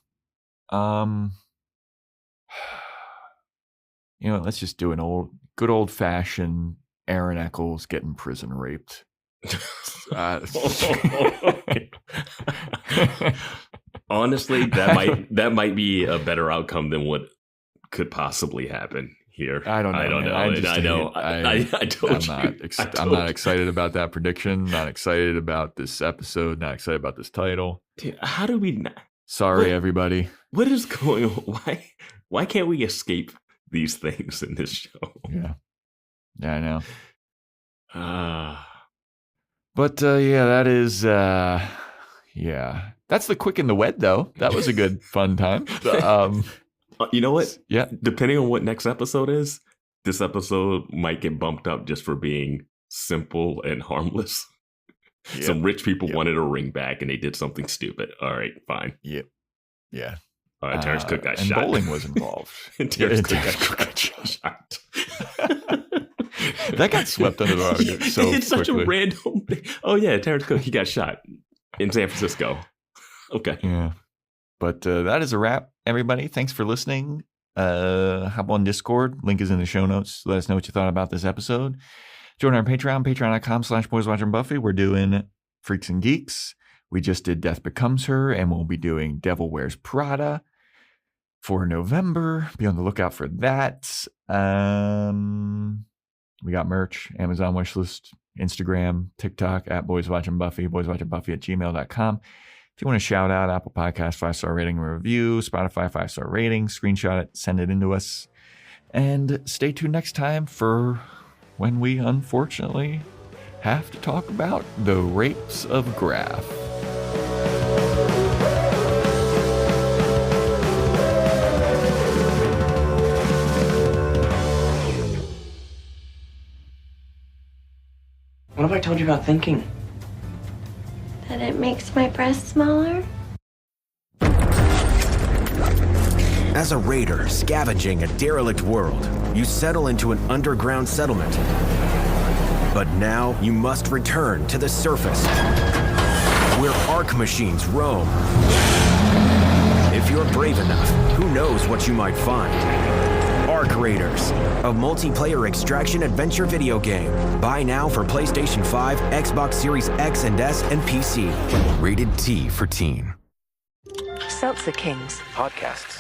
Let's just do an good old fashioned Aaron Echolls getting prison raped. Honestly, that might be a better outcome than what could possibly happen here. I don't know. I'm not excited about that prediction. Not excited about this episode. Not excited about this title. Dude, how do we not? Sorry, everybody. What is going on? Why can't we escape these things in this show? Yeah, I know. But that is that's the quick and the wed though. That was a good fun time. You know what? Yeah. Depending on what next episode is, this episode might get bumped up just for being simple and harmless. Yep. Some rich people wanted a ring back and they did something stupid. All right, fine. Yep. Yeah. Terrence Cook got and shot. And bowling was involved. Terrence Cook got shot. That got swept under the rug so it's such a random thing. Oh yeah, Terrence Cook, he got shot in San Francisco. Okay. Yeah. But that is a wrap, everybody. Thanks for listening. Hop on Discord. Link is in the show notes. Let us know what you thought about this episode. Join our Patreon, patreon.com/BoysWatchingBuffy. We're doing Freaks and Geeks. We just did Death Becomes Her, and we'll be doing Devil Wears Prada for November. Be on the lookout for that. We got merch, Amazon wishlist, Instagram, TikTok, @BoysWatchingBuffy, BoysWatchingBuffy@gmail.com. If you want to shout out, Apple Podcast 5-star rating and review, Spotify 5-star rating, screenshot it, send it into us. And stay tuned next time for when we unfortunately have to talk about the rapes of Graff. What have I told you about thinking? That it makes my breasts smaller? As a raider scavenging a derelict world, you settle into an underground settlement. But now you must return to the surface, where arc machines roam. If you're brave enough, who knows what you might find? Arc Raiders, a multiplayer extraction adventure video game. Buy now for PlayStation 5, Xbox Series X and S, and PC. Rated T for teen. Seltzer Kings. Podcasts.